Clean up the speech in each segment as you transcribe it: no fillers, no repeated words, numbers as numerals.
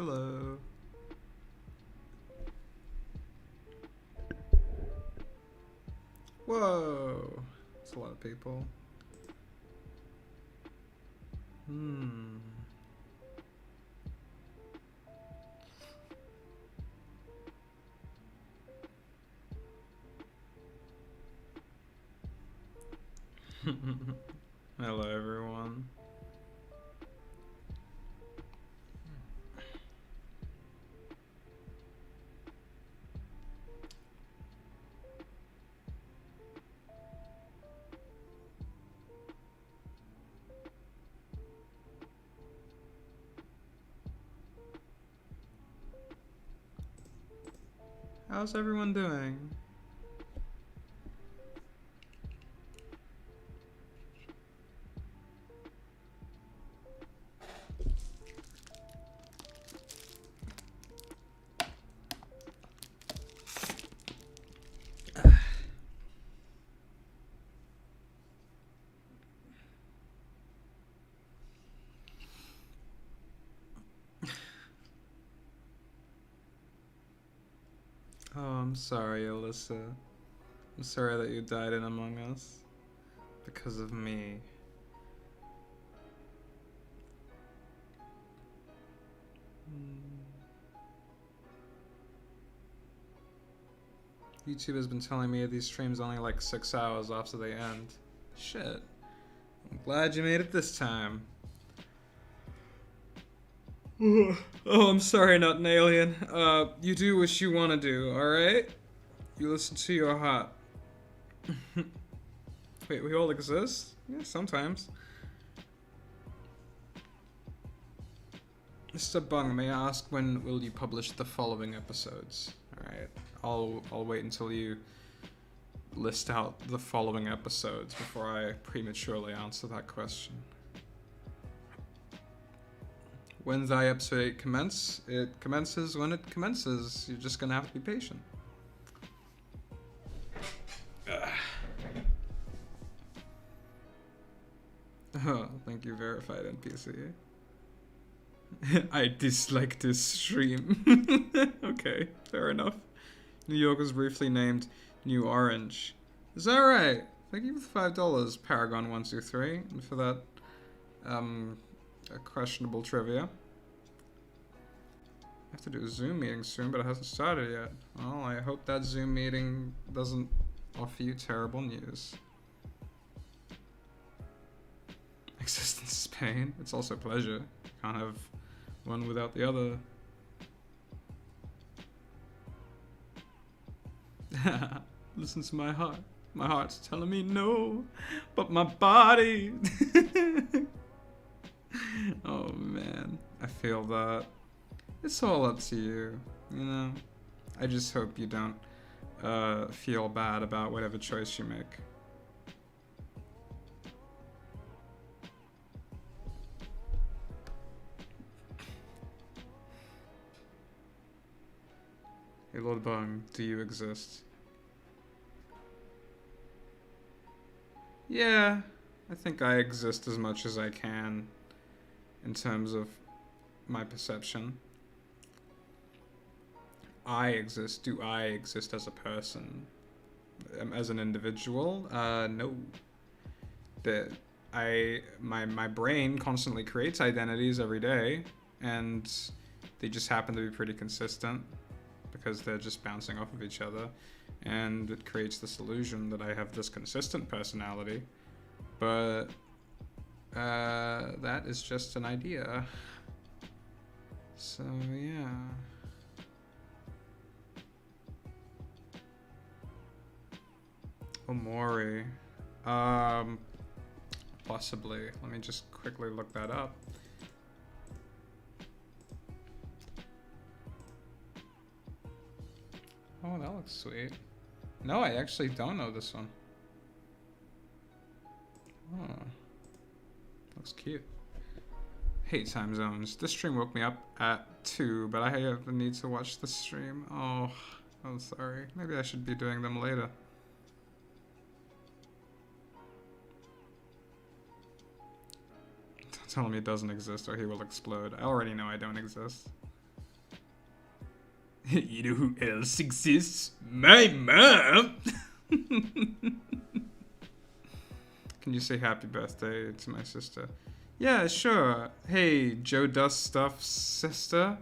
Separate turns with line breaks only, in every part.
Hello. Whoa. That's a lot of people. Hello, everyone. How's everyone doing? Oh, I'm sorry, Alyssa. I'm sorry that you died in Among Us. Because of me. YouTube has been telling me these streams only like 6 hours after they end. Shit. I'm glad you made it this time. Oh, I'm sorry, not an alien. You do what you want to do, alright? You listen to your heart. Wait, we all exist? Yeah, sometimes. Mr. Bung, may I ask when will you publish the following episodes? Alright, I'll wait until you list out the following episodes before I prematurely answer that question. When thy episode 8 commence, it commences when it commences. You're just gonna have to be patient. Oh, thank you, verified NPC. I dislike this stream. Okay, fair enough. New York was briefly named New Orange. Is that right? Thank you for the $5, Paragon123, and for that, questionable trivia. I have to do a Zoom meeting soon, but it hasn't started yet. Well, I hope that Zoom meeting doesn't offer you terrible news. Existence is pain. It's also pleasure. You can't have one without the other. Listen to my heart. My heart's telling me no, but my body. Oh man, I feel that. It's all up to you, you know? I just hope you don't feel bad about whatever choice you make. Hey Lord Bung, do you exist? Yeah, I think I exist as much as I can in terms of my perception. I exist. Do I exist as a person? As an individual? No. My brain constantly creates identities every day, and they just happen to be pretty consistent because they're just bouncing off of each other, and it creates this illusion that I have this consistent personality, but that is just an idea. So yeah. Omori. Possibly. Let me just quickly look that up. Oh, that looks sweet. No, I actually don't know this one. Oh. Looks cute. Hate time zones. This stream woke me up at 2, but I have the need to watch the stream. Oh, I'm sorry. Maybe I should be doing them later. Don't tell him he doesn't exist or he will explode. I already know I don't exist. You know who else exists? My mom! Can you say happy birthday to my sister? Yeah, sure. Hey, Joe Dust Stuff's sister.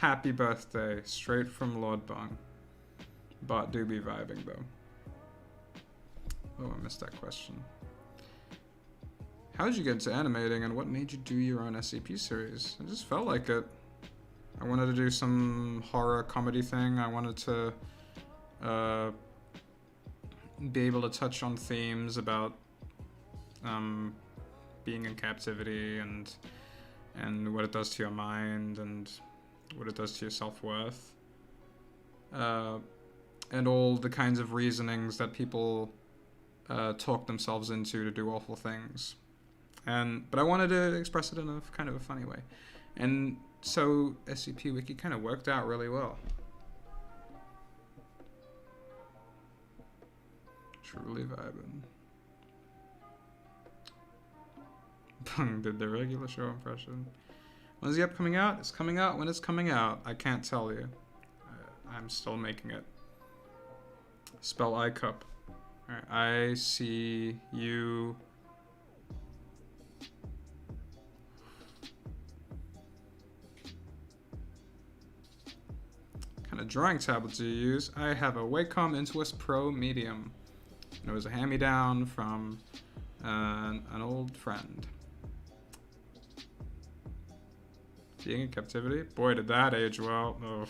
Happy birthday. Straight from Lord Bong. But do be vibing, though. Oh, I missed that question. How did you get into animating, and what made you do your own SCP series? I just felt like it. I wanted to do some horror comedy thing. I wanted to be able to touch on themes about being in captivity and what it does to your mind and what it does to your self-worth. And all the kinds of reasonings that people talk themselves into to do awful things. But I wanted to express it in a kind of a funny way. And so SCP Wiki kind of worked out really well. Truly vibing. Bung did the regular show impression. When's the app coming out? It's coming out when it's coming out. I can't tell you. I'm still making it. Spell iCup. Alright, I see you. What kind of drawing tablet do you use? I have a Wacom Intuos Pro Medium. And it was a hand-me-down from an old friend. Being in captivity? Boy, did that age well. Oh,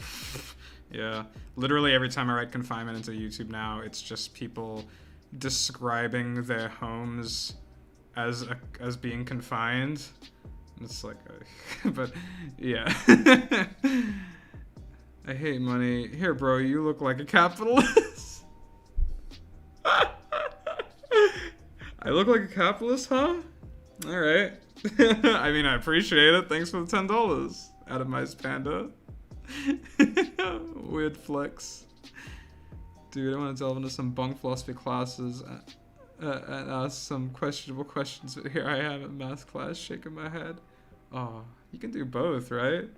yeah. Literally every time I write confinement into YouTube now, it's just people describing their homes as being confined. It's like, but yeah. I hate money. Here, bro, you look like a capitalist. I look like a capitalist, huh? All right. I mean, I appreciate it. Thanks for the $10. Atomized Panda. Weird flex. Dude, I want to delve into some bunk philosophy classes and ask some questionable questions. But here I am in math class shaking my head. Oh, you can do both, right?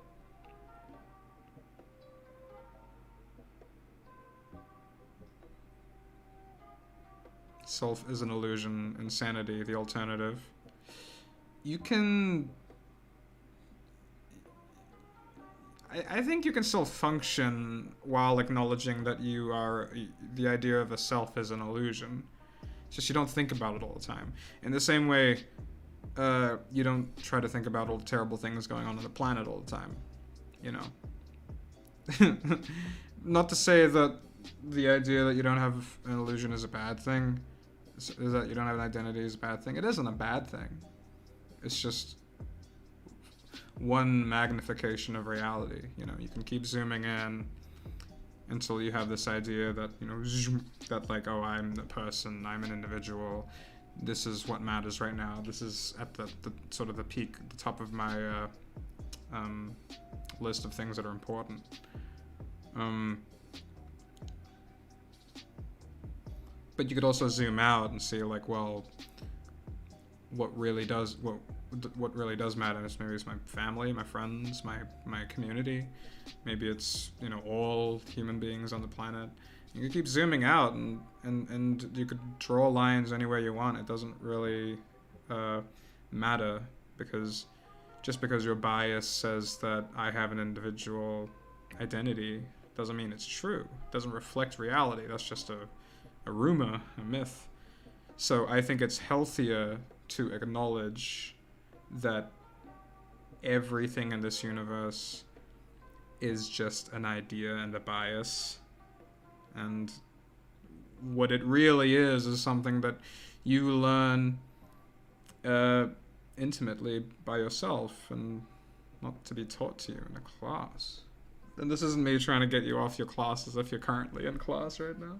Self is an illusion. Insanity, the alternative. You can... I think you can still function while acknowledging that you are... The idea of a self is an illusion. It's just you don't think about it all the time. In the same way, you don't try to think about all the terrible things going on the planet all the time. You know? Not to say that the idea that you don't have an illusion is a bad thing. Is that you don't have an identity is a bad thing. It isn't a bad thing. It's just one magnification of reality. You know, you can keep zooming in until you have this idea that, you know, that like, oh, I'm the person, I'm an individual. This is what matters right now. This is at the sort of the peak, the top of my list of things that are important. But you could also zoom out and see, like, well, what really does matter is maybe it's my family, my friends, my community. Maybe it's, you know, all human beings on the planet. You can keep zooming out and you could draw lines anywhere you want. It doesn't really matter, because just because your bias says that I have an individual identity doesn't mean it's true. It doesn't reflect reality. That's just a rumor, a myth. So I think it's healthier to acknowledge that everything in this universe is just an idea and a bias, and what it really is something that you learn intimately by yourself and not to be taught to you in a class. And this isn't me trying to get you off your classes if you're currently in class right now.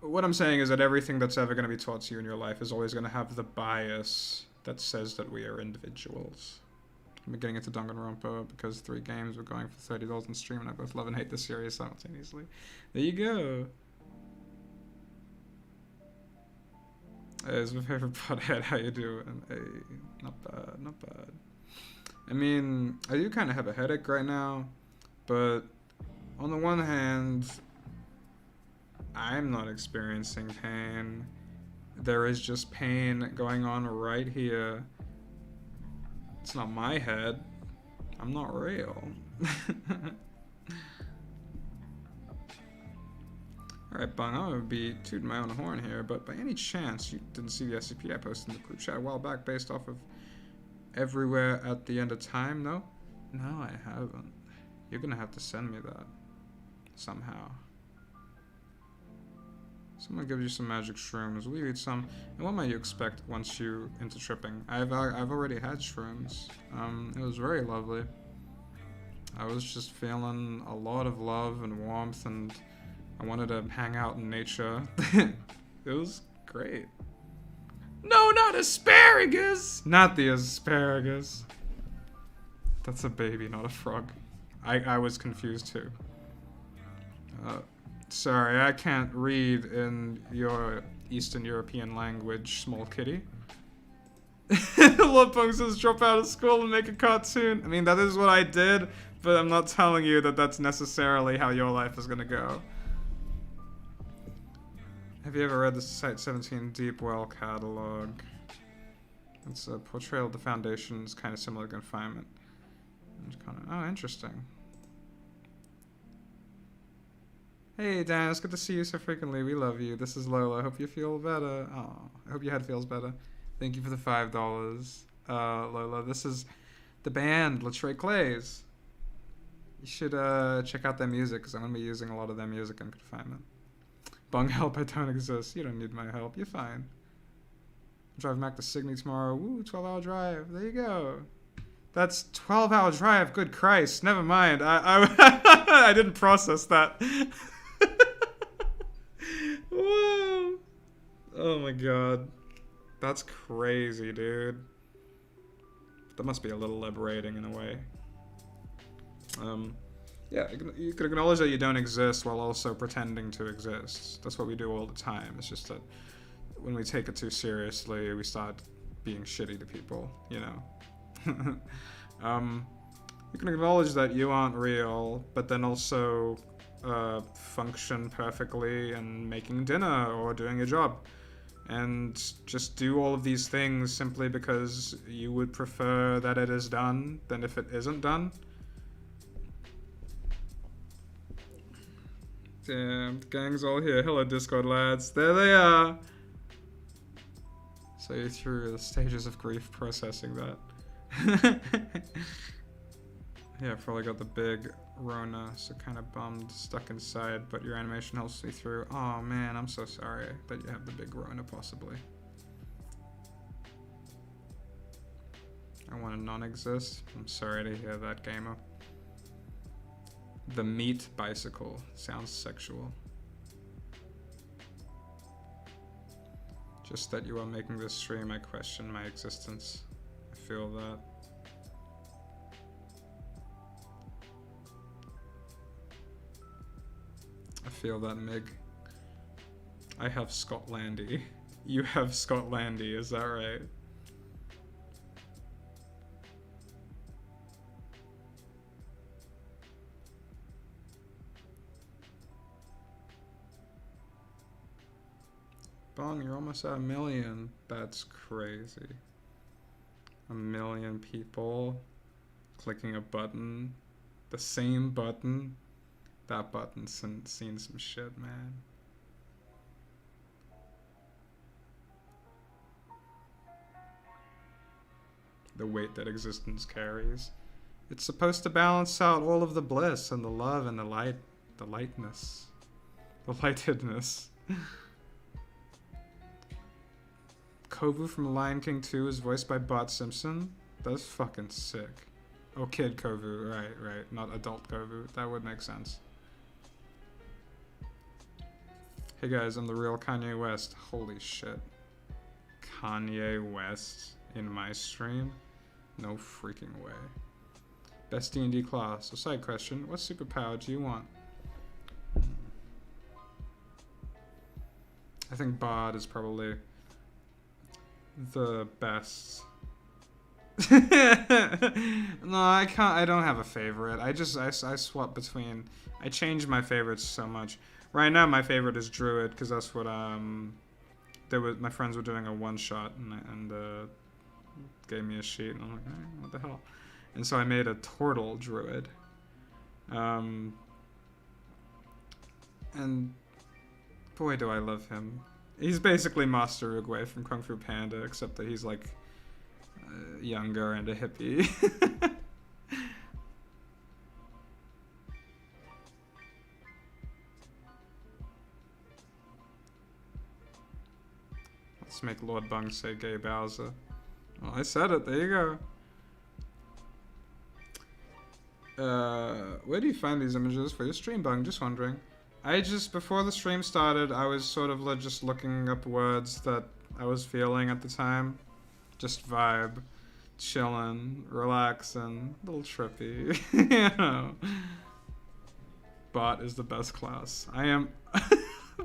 What I'm saying is that everything that's ever going to be taught to you in your life is always going to have the bias that says that we are individuals. I'm getting into Danganronpa because 3 games were going for $30 on stream, and I both love and hate the series simultaneously. There you go. Hey, it's my favorite pothead. How you doing? Hey, not bad, not bad. I mean, I do kind of have a headache right now, but on the one hand, I'm not experiencing pain. There is just pain going on right here. It's not my head. I'm not real. Alright, Bung, I'm gonna be tooting my own horn here, but by any chance you didn't see the SCP I posted in the group chat a while back based off of everywhere at the end of time? No? No, I haven't. You're gonna have to send me that. Somehow. Someone gives you some magic shrooms. Will you eat some? And what might you expect once you into tripping? I've already had shrooms. It was very lovely. I was just feeling a lot of love and warmth, and I wanted to hang out in nature. It was great. No, not asparagus! Not the asparagus. That's a baby, not a frog. I was confused too. Sorry, I can't read in your Eastern European language, small kitty. Lopung says drop out of school and make a cartoon. I mean, that is what I did, but I'm not telling you that that's necessarily how your life is gonna go. Have you ever read the Site 17 Deep Well catalog? It's a portrayal of the Foundation. It's kind of similar to Confinement. Oh, interesting. Hey Dan, it's good to see you so frequently. We love you. This is Lola. I hope you feel better. Oh, I hope your head feels better. Thank you for the $5. Lola, this is the band, Latroy Clays. You should check out their music, because I'm going to be using a lot of their music in Confinement. Bung help, I don't exist. You don't need my help. You're fine. I'm driving back to Sydney tomorrow. Woo, 12-hour drive. There you go. That's 12-hour drive. Good Christ. Never mind. I didn't process that. Whoa. Oh my god. That's crazy, dude. That must be a little liberating in a way. Yeah, you could acknowledge that you don't exist while also pretending to exist. That's what we do all the time. It's just that when we take it too seriously, we start being shitty to people, you know? You can acknowledge that you aren't real, but then also function perfectly in making dinner or doing a job. And just do all of these things simply because you would prefer that it is done than if it isn't done. Damn, the gang's all here. Hello, Discord lads. There they are. So you're through the stages of grief processing that. Yeah, probably got the big Rona, so kind of bummed, stuck inside, but your animation helps me through. Oh man, I'm so sorry that you have the big Rona, possibly. I want to non-exist. I'm sorry to hear that, gamer. The meat bicycle sounds sexual. Just that you are making this stream, I question my existence. I feel that. I feel that, Mig. I have Scotlandy. You have Scotlandy, is that right? Bong, you're almost at 1 million. That's crazy. 1 million people clicking a button. The same button. That button's seen some shit, man. The weight that existence carries. It's supposed to balance out all of the bliss and the love and the light, the lightness, the lightedness. Kovu from Lion King 2 is voiced by Bart Simpson. That's fucking sick. Oh, kid Kovu, right, not adult Kovu. That would make sense. Hey guys, I'm the real Kanye West. Holy shit. Kanye West in my stream? No freaking way. Best D&D class. A side question, what superpower do you want? I think Bard is probably the best. No, I can't. I don't have a favorite. I swap between. I change my favorites so much. Right now, my favorite is Druid because that's what my friends were doing a one shot and gave me a sheet and I'm like, what the hell? And so I made a turtle Druid. And boy, do I love him. He's basically Master Uguay from Kung Fu Panda, except that he's like younger and a hippie. Let's make Lord Bung say gay Bowser. Well, I said it. There you go. Where do you find these images for your stream, Bung? Just wondering. Before the stream started, I was sort of just looking up words that I was feeling at the time. Just vibe, chillin', relaxin', a little trippy, you know. Bot is the best class. I am...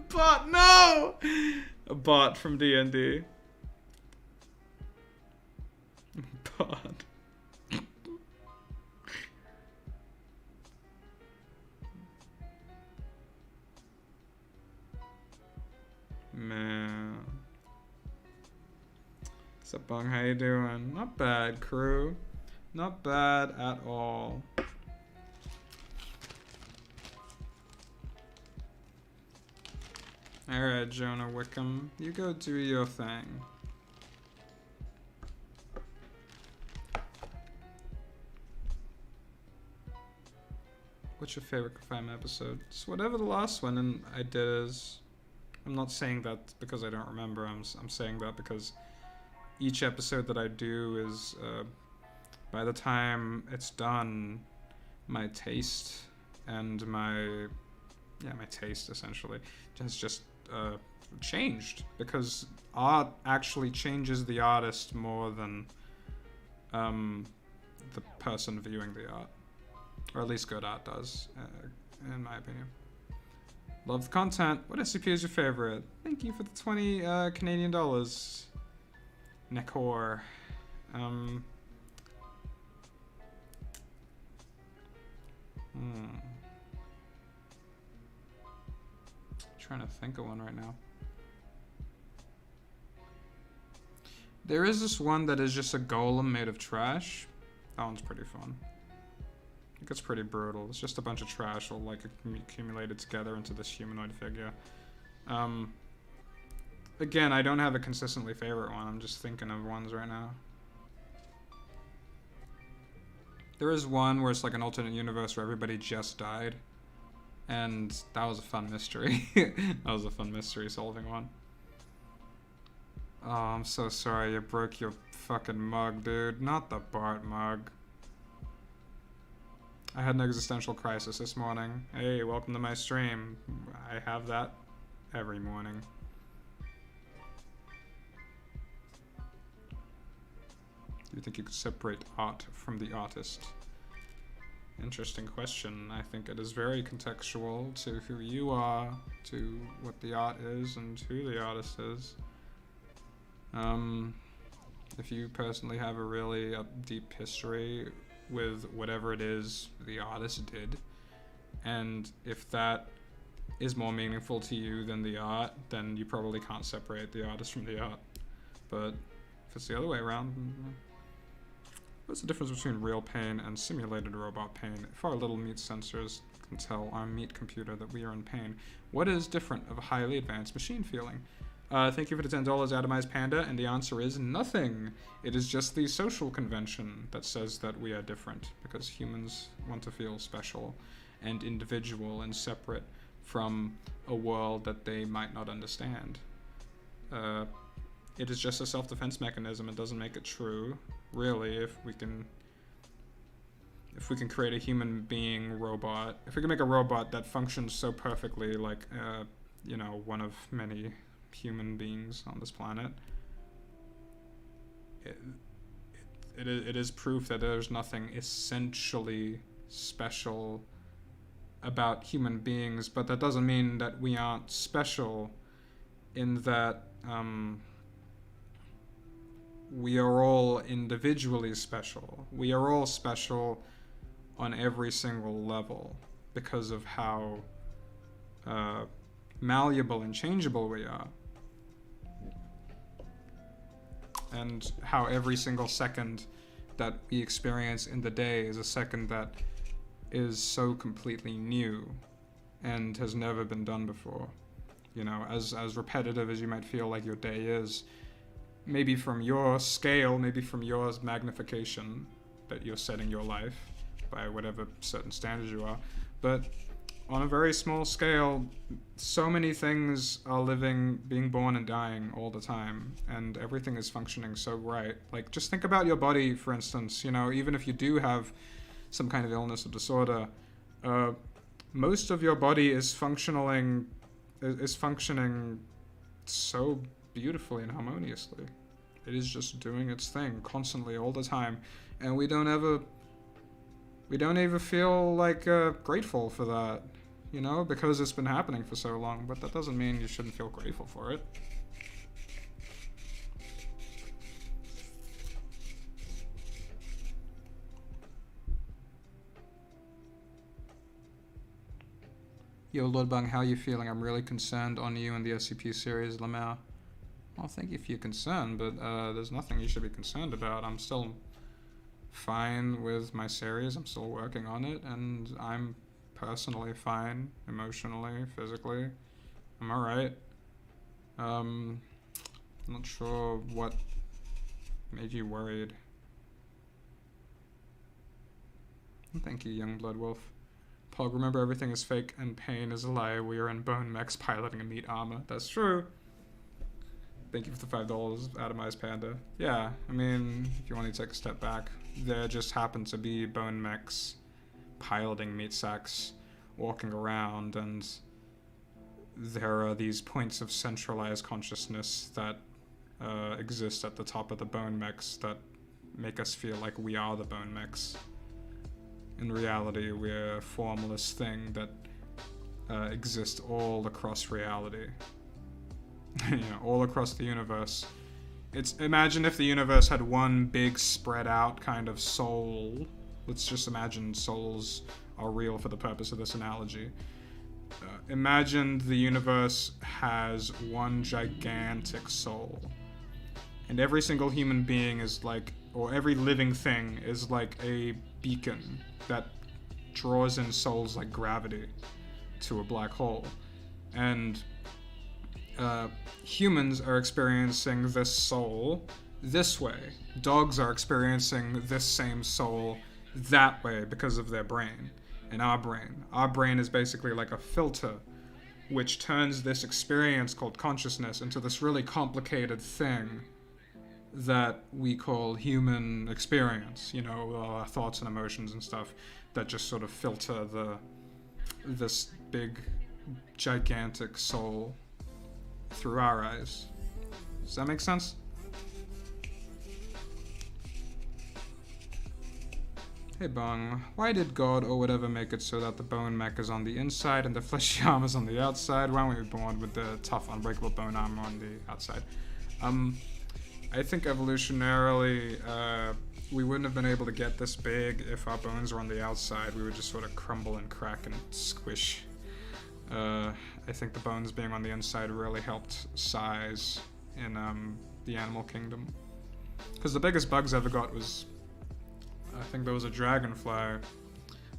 Bot, no! A bot from D&D. Bot. Man. What's up, Bung? How you doing? Not bad, crew. Not bad at all. Alright, Jonah Wickham. You go do your thing. What's your favorite Confirm episode? Just whatever the last one and I did is... I'm not saying that because I don't remember. I'm saying that because each episode that I do is, by the time it's done, my taste and my taste essentially has just changed, because art actually changes the artist more than the person viewing the art, or at least good art does, in my opinion. Love the content. What SCP is your favorite? Thank you for the 20 Canadian dollars. Nekor. Trying to think of one right now. There is this one that is just a golem made of trash. That one's pretty fun. It gets pretty brutal. It's just a bunch of trash all like accumulated together into this humanoid figure. Again, I don't have a consistently favorite one. I'm just thinking of ones right now. There is one where it's like an alternate universe where everybody just died. And that was a fun mystery. That was a fun mystery solving one. Oh, I'm so sorry you broke your fucking mug, dude. Not the Bart mug. I had an existential crisis this morning. Hey, welcome to my stream. I have that every morning. Do you think you could separate art from the artist? Interesting question. I think it is very contextual to who you are, to what the art is, and who the artist is. If you personally have a really deep history with whatever it is the artist did, and if that is more meaningful to you than the art, then you probably can't separate the artist from the art. But if it's the other way around, what's the difference between real pain and simulated robot pain? If our little meat sensors can tell our meat computer that we are in pain, what is different of a highly advanced machine feeling? Thank you for the $10, Atomized Panda, and the answer is nothing. It is just the social convention that says that we are different, because humans want to feel special and individual and separate from a world that they might not understand. It is just a self-defense mechanism. It doesn't make it true, really. If we can create a human being robot, if we can make a robot that functions so perfectly like, you know, one of many human beings on this planet, it is proof that there's nothing essentially special about human beings, but that doesn't mean that we aren't special in that we are all individually special. We are all special on every single level because of how malleable and changeable we are. And how every single second that we experience in the day is a second that is so completely new and has never been done before. You know, as repetitive as you might feel like your day is, maybe from your scale, maybe from your magnification that you're setting your life by whatever certain standards you are, but on a very small scale, so many things are living, being born and dying all the time, and everything is functioning so right. Like, just think about your body, for instance. You know, even if you do have some kind of illness or disorder, most of your body is functioning so beautifully and harmoniously. It is just doing its thing constantly all the time, and we don't even feel like grateful for that, you know, because it's been happening for so long. But that doesn't mean you shouldn't feel grateful for it. Yo, Lord Bung, how are you feeling? I'm really concerned on you and the SCP series, Lamau. Well, thank you for your concern, but there's nothing you should be concerned about. I'm still fine with my series. I'm still working on it, and I'm personally fine, emotionally, physically. I'm alright. I'm not sure what made you worried. Thank you, young blood wolf. Pog, remember everything is fake and pain is a lie. We are in bone mechs piloting a meat armor. That's true. Thank you for the $5, Atomized Panda. Yeah, I mean, if you want to take a step back, there just happen to be bone mechs piloting meat sacks, walking around, and there are these points of centralized consciousness that exist at the top of the bone mechs that make us feel like we are the bone mechs. In reality, we're a formless thing that exists all across reality. You know, all across the universe. Imagine if the universe had one big spread out kind of soul. Let's just imagine souls are real for the purpose of this analogy. Imagine the universe has one gigantic soul. And every single human being is like, or every living thing is like a beacon that draws in souls like gravity to a black hole. And humans are experiencing this soul this way. Dogs are experiencing this same soul that way because of their brain. And our brain is basically like a filter which turns this experience called consciousness into this really complicated thing that we call human experience, you know, our thoughts and emotions and stuff that just sort of filter this big gigantic soul through our eyes. Does that make sense? Hey Bung, why did God or whatever make it so that the bone mech is on the inside and the fleshy arm is on the outside? Why weren't we born with the tough, unbreakable bone armor on the outside? I think evolutionarily, we wouldn't have been able to get this big if our bones were on the outside. We would just sort of crumble and crack and squish. I think the bones being on the inside really helped size in the animal kingdom. Because the biggest bugs I ever got was, I think there was a dragonfly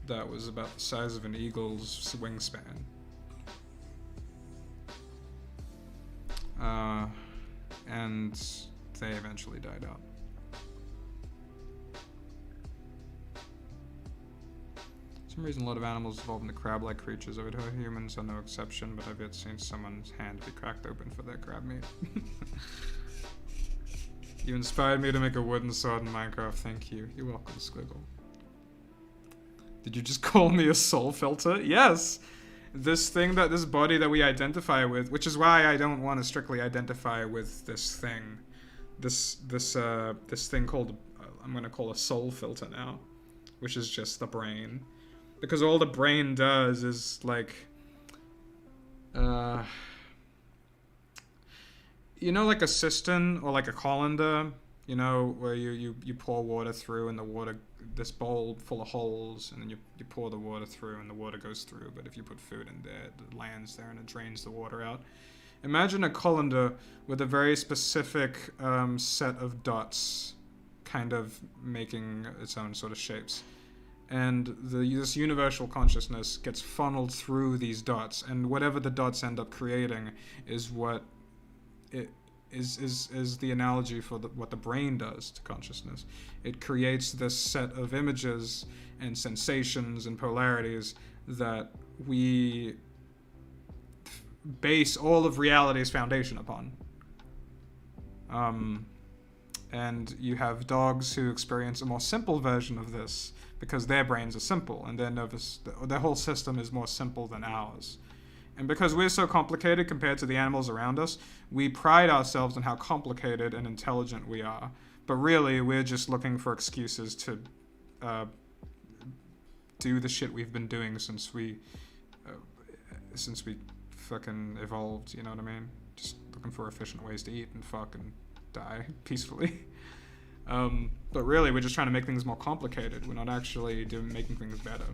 that was about the size of an eagle's wingspan. And they eventually died out. For some reason, a lot of animals evolve into crab-like creatures. I would hope humans are no exception, but I've yet seen someone's hand be cracked open for their crab meat. You inspired me to make a wooden sword in Minecraft. Thank you. You're welcome, Squiggle. Did you just call me a soul filter? Yes! This body that we identify with, which is why I don't want to strictly identify with this thing. This thing called, I'm going to call a soul filter now, which is just the brain. Because all the brain does is, like, you know, like a cistern or like a colander, You know, where you pour water through and the water, this bowl full of holes, and then you pour the water through and the water goes through, but if you put food in there, it lands there and it drains the water out. Imagine a colander with a very specific set of dots, kind of making its own sort of shapes. And this universal consciousness gets funneled through these dots, and whatever the dots end up creating is what it is the analogy for what the brain does to consciousness. It creates this set of images and sensations and polarities that we base all of reality's foundation upon. And you have dogs who experience a more simple version of this because their brains are simple and their whole system is more simple than ours. And because we're so complicated compared to the animals around us, we pride ourselves on how complicated and intelligent we are. But really, we're just looking for excuses to do the shit we've been doing since we fucking evolved, you know what I mean? Just looking for efficient ways to eat and fuck and die peacefully. But really, we're just trying to make things more complicated. We're not actually making things better.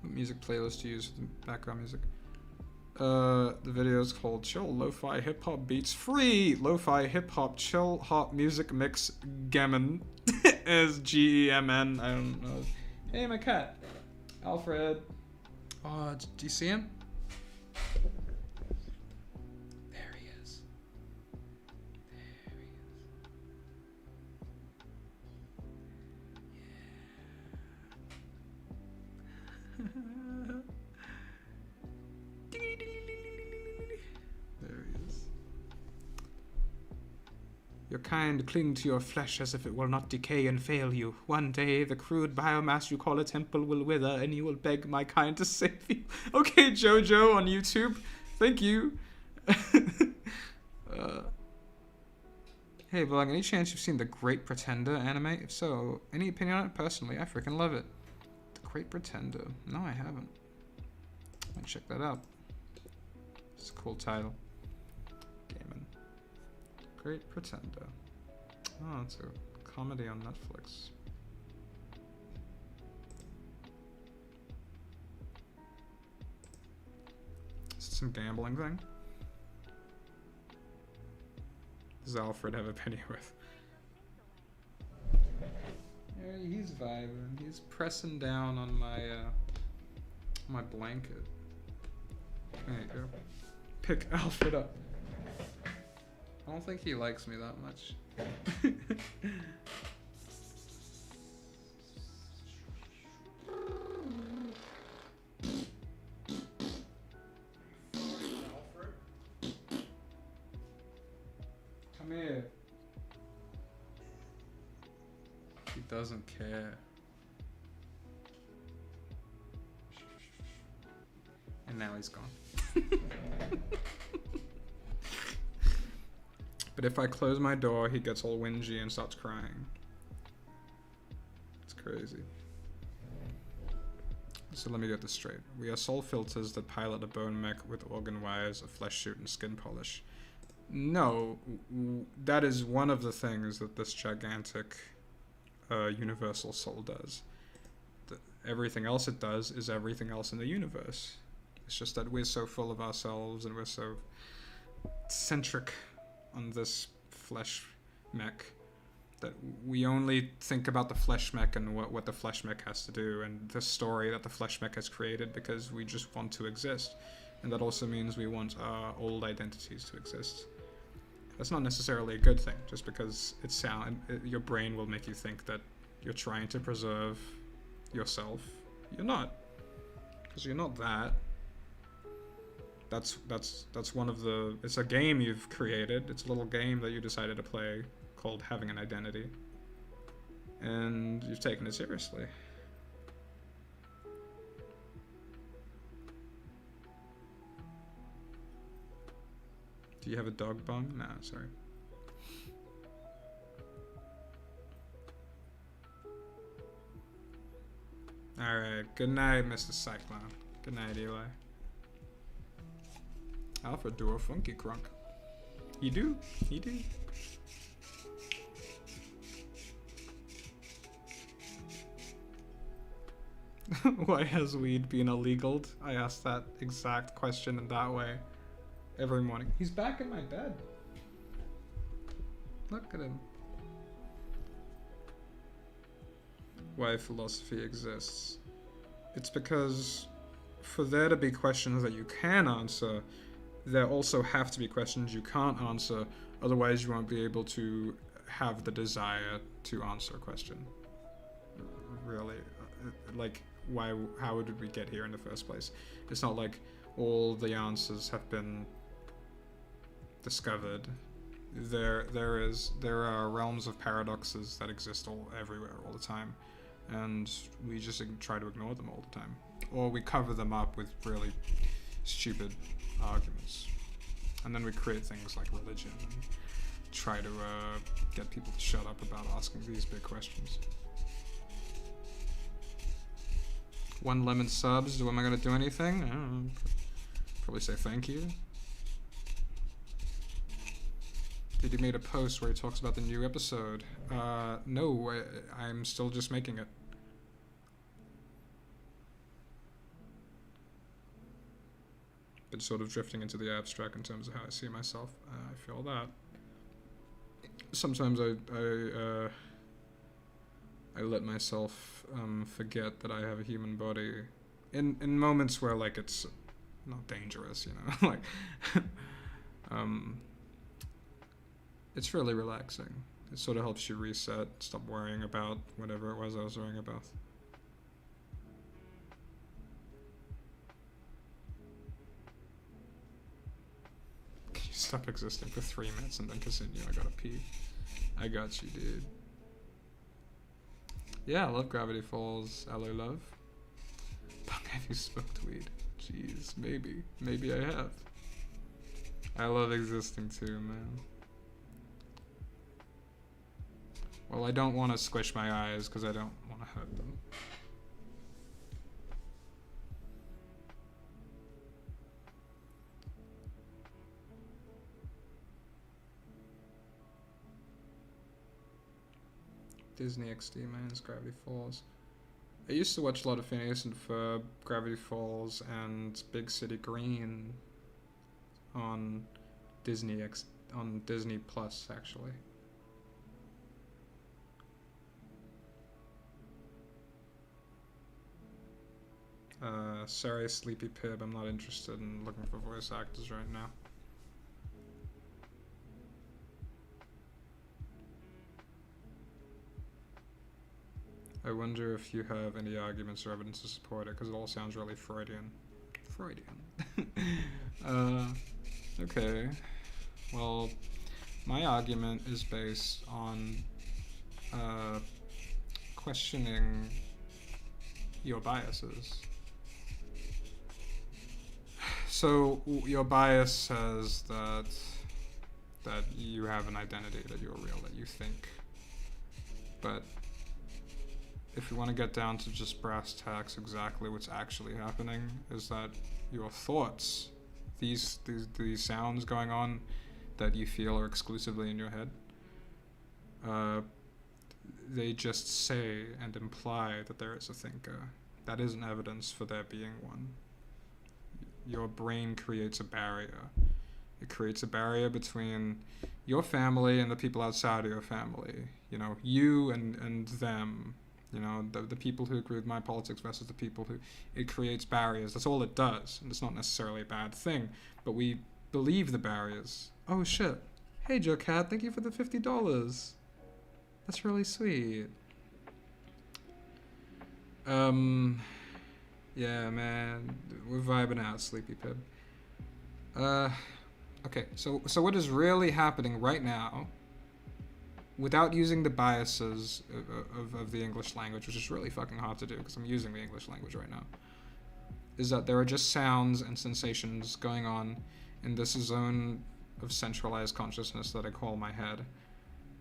What music playlist to use for the background music? The video is called Chill Lo-Fi Hip Hop Beats Free Lo-Fi Hip Hop Chill Hop Music Mix Gemin is Gemn. I don't know. Hey, my cat, Alfred. Oh, do you see him? There he is. There he is. Yeah. There he is. Your kind cling to your flesh as if it will not decay and fail you. One day, the crude biomass you call a temple will wither, and you will beg my kind to save you. Okay, Jojo on YouTube. Thank you. Hey, Vlog, any chance you've seen The Great Pretender anime? If so, any opinion on it? Personally, I freaking love it. The Great Pretender. No, I haven't. I'll check that out. It's a cool title. Gaming. Great Pretender. Oh, it's a comedy on Netflix. Is it some gambling thing? Does Alfred have a penny worth? Yeah, he's vibing. He's pressing down on my blanket. There you go. Pick Alfred up. I don't think he likes me that much. Alfred? Come here. He doesn't care. And now he's gone. But if I close my door, he gets all whingy and starts crying. It's crazy. So let me get this straight. We are soul filters that pilot a bone mech with organ wires, a flesh suit, and skin polish. No, that is one of the things that this gigantic universal soul does. Everything else it does is everything else in the universe. It's just that we're so full of ourselves and we're so centric on this flesh mech that we only think about the flesh mech and what the flesh mech has to do and the story that the flesh mech has created because we just want to exist. And that also means we want our old identities to exist. That's not necessarily a good thing, just because your brain will make you think that you're trying to preserve yourself. You're not, because you're not that. That's one of the. It's a game you've created. It's a little game that you decided to play called having an identity, and you've taken it seriously. Do you have a dog bong? No, sorry. Alright, good night, Mr. Cyclone. Good night, Eli. Alpha do a funky crunk. You do? You do? Why has weed been illegal? I ask that exact question in that way every morning. He's back in my bed. Look at him. Why philosophy exists. It's because for there to be questions that you can answer, there also have to be questions you can't answer, otherwise you won't be able to have the desire to answer a question. Really. Like, how did we get here in the first place? It's not like all the answers have been discovered. There are realms of paradoxes that exist everywhere all the time, and we just try to ignore them all the time, or we cover them up with really stupid arguments, and then we create things like religion and try to get people to shut up about asking these big questions. 1 lemon subs. Am I gonna do anything? I don't know. Probably say thank you. Did he made a post where he talks about the new episode? No, I'm still just making it. Been sort of drifting into the abstract in terms of how I see myself. I feel that. Sometimes I let myself forget that I have a human body in moments where like it's not dangerous, you know, like it's really relaxing. It sort of helps you reset, stop worrying about whatever it was I was worrying about. Can you stop existing for 3 minutes and then continue? I gotta pee. I got you, dude. Yeah, I love Gravity Falls. Hello, love. Punk, have you smoked weed? Jeez, maybe. Maybe I have. I love existing too, man. Well, I don't want to squish my eyes because I don't want to hurt them. Disney XD, man, it's Gravity Falls. I used to watch a lot of Phineas and Ferb, Gravity Falls, and Big City Green on Disney Plus, actually. Sorry, Sleepy Pib, I'm not interested in looking for voice actors right now. I wonder if you have any arguments or evidence to support it, because it all sounds really Freudian. Okay. Well, my argument is based on questioning your biases. So your bias says that you have an identity, that you're real, that you think. But if you want to get down to just brass tacks, exactly what's actually happening is that your thoughts, these sounds going on that you feel are exclusively in your head, they just say and imply that there is a thinker. That isn't evidence for there being one. Your brain creates a barrier. It creates a barrier between your family and the people outside of your family. You know, you and them. You know, the people who agree with my politics versus the people who... It creates barriers. That's all it does. And it's not necessarily a bad thing. But we believe the barriers. Oh, shit. Hey, Joe Cat, thank you for the $50. That's really sweet. Yeah, man. We're vibing out, Sleepy Pib. Okay, so what is really happening right now, without using the biases of the English language, which is really fucking hard to do because I'm using the English language right now, is that there are just sounds and sensations going on in this zone of centralized consciousness that I call my head,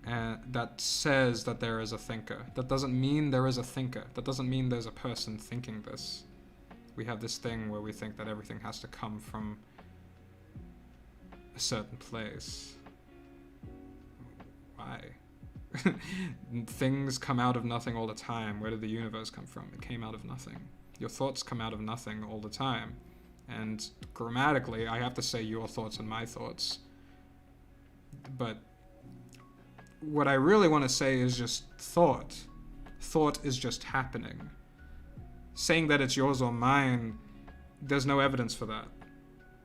and that says that there is a thinker. That doesn't mean there is a thinker. That doesn't mean there's a person thinking this. We have this thing where we think that everything has to come from a certain place. Why? Things come out of nothing all the time. Where did the universe come from? It came out of nothing. Your thoughts come out of nothing all the time. And grammatically, I have to say your thoughts and my thoughts. But what I really want to say is just thought. Thought is just happening. Saying that it's yours or mine, there's no evidence for that.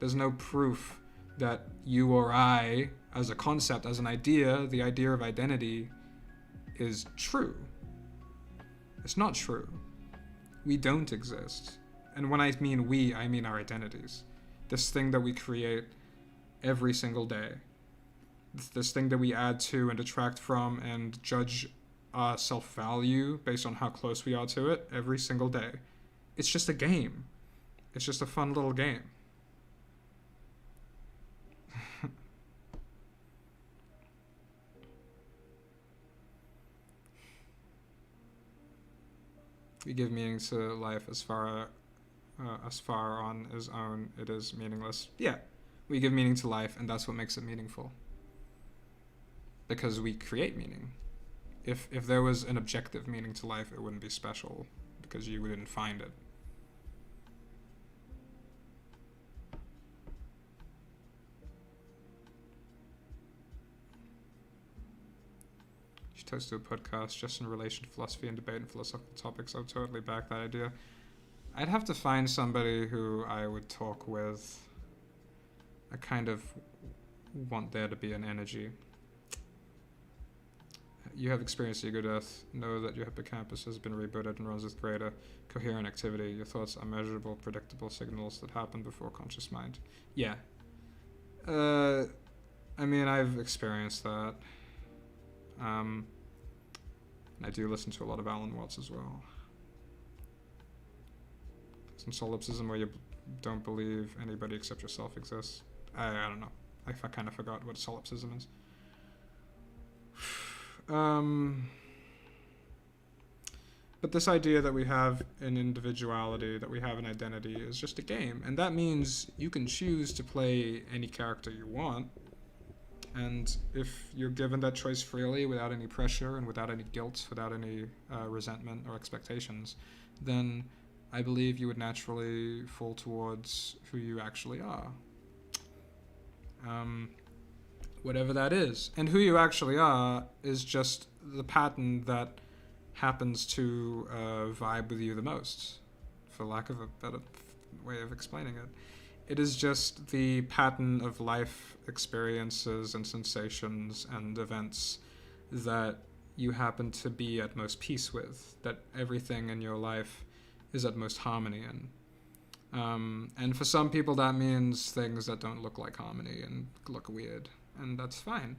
There's no proof that you or I, as a concept, as an idea, the idea of identity, is true. It's not true. We don't exist. And when I mean we, I mean our identities. This thing that we create every single day. This thing that we add to and detract from and judge our self-value based on how close we are to it every single day. It's just a game. It's just a fun little game. We give meaning to life as far on as own it is meaningless. Yeah, we give meaning to life, and that's what makes it meaningful. Because we create meaning. If there was an objective meaning to life, it wouldn't be special, because you didn't find it. She toast to a podcast just in relation to philosophy and debate and philosophical topics. I would totally back that idea. I'd have to find somebody who I would talk with. I kind of want there to be an energy. You have experienced ego death. Know that your hippocampus has been rebooted and runs with greater coherent activity. Your thoughts are measurable, predictable signals that happen before conscious mind. Yeah. I mean, I've experienced that. And I do listen to a lot of Alan Watts as well. Some solipsism where you don't believe anybody except yourself exists. I don't know. I kind of forgot what solipsism is. But this idea that we have an individuality, that we have an identity, is just a game. And that means you can choose to play any character you want. And if you're given that choice freely, without any pressure and without any guilt, without any resentment or expectations, then I believe you would naturally fall towards who you actually are. Whatever that is. And who you actually are is just the pattern that happens to vibe with you the most, for lack of a better way of explaining it. It is just the pattern of life experiences and sensations and events that you happen to be at most peace with, that everything in your life is at most harmony in. And for some people that means things that don't look like harmony and look weird, and that's fine.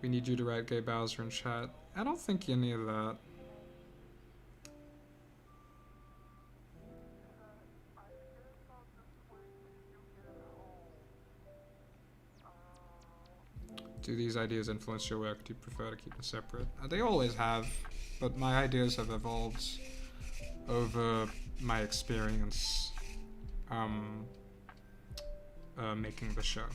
We need you to write Gay Bowser in chat. I don't think you need that. Do these ideas influence your work? Do you prefer to keep them separate? They always have, but my ideas have evolved over my experience making the show.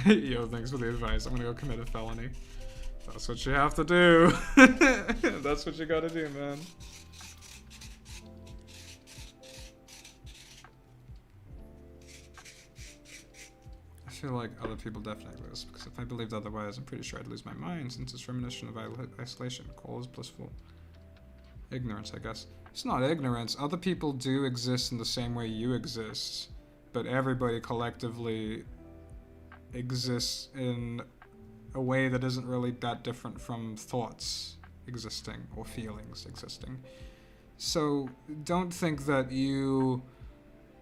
Yo, thanks for the advice. I'm gonna go commit a felony. That's what you have to do. That's what you gotta do, man. I feel like other people definitely lose, because if I believed otherwise, I'm pretty sure I'd lose my mind, since it's reminiscent of isolation. Call is blissful. Ignorance, I guess. It's not ignorance. Other people do exist in the same way you exist, but everybody collectively exists in a way that isn't really that different from thoughts existing or feelings existing. So don't think that you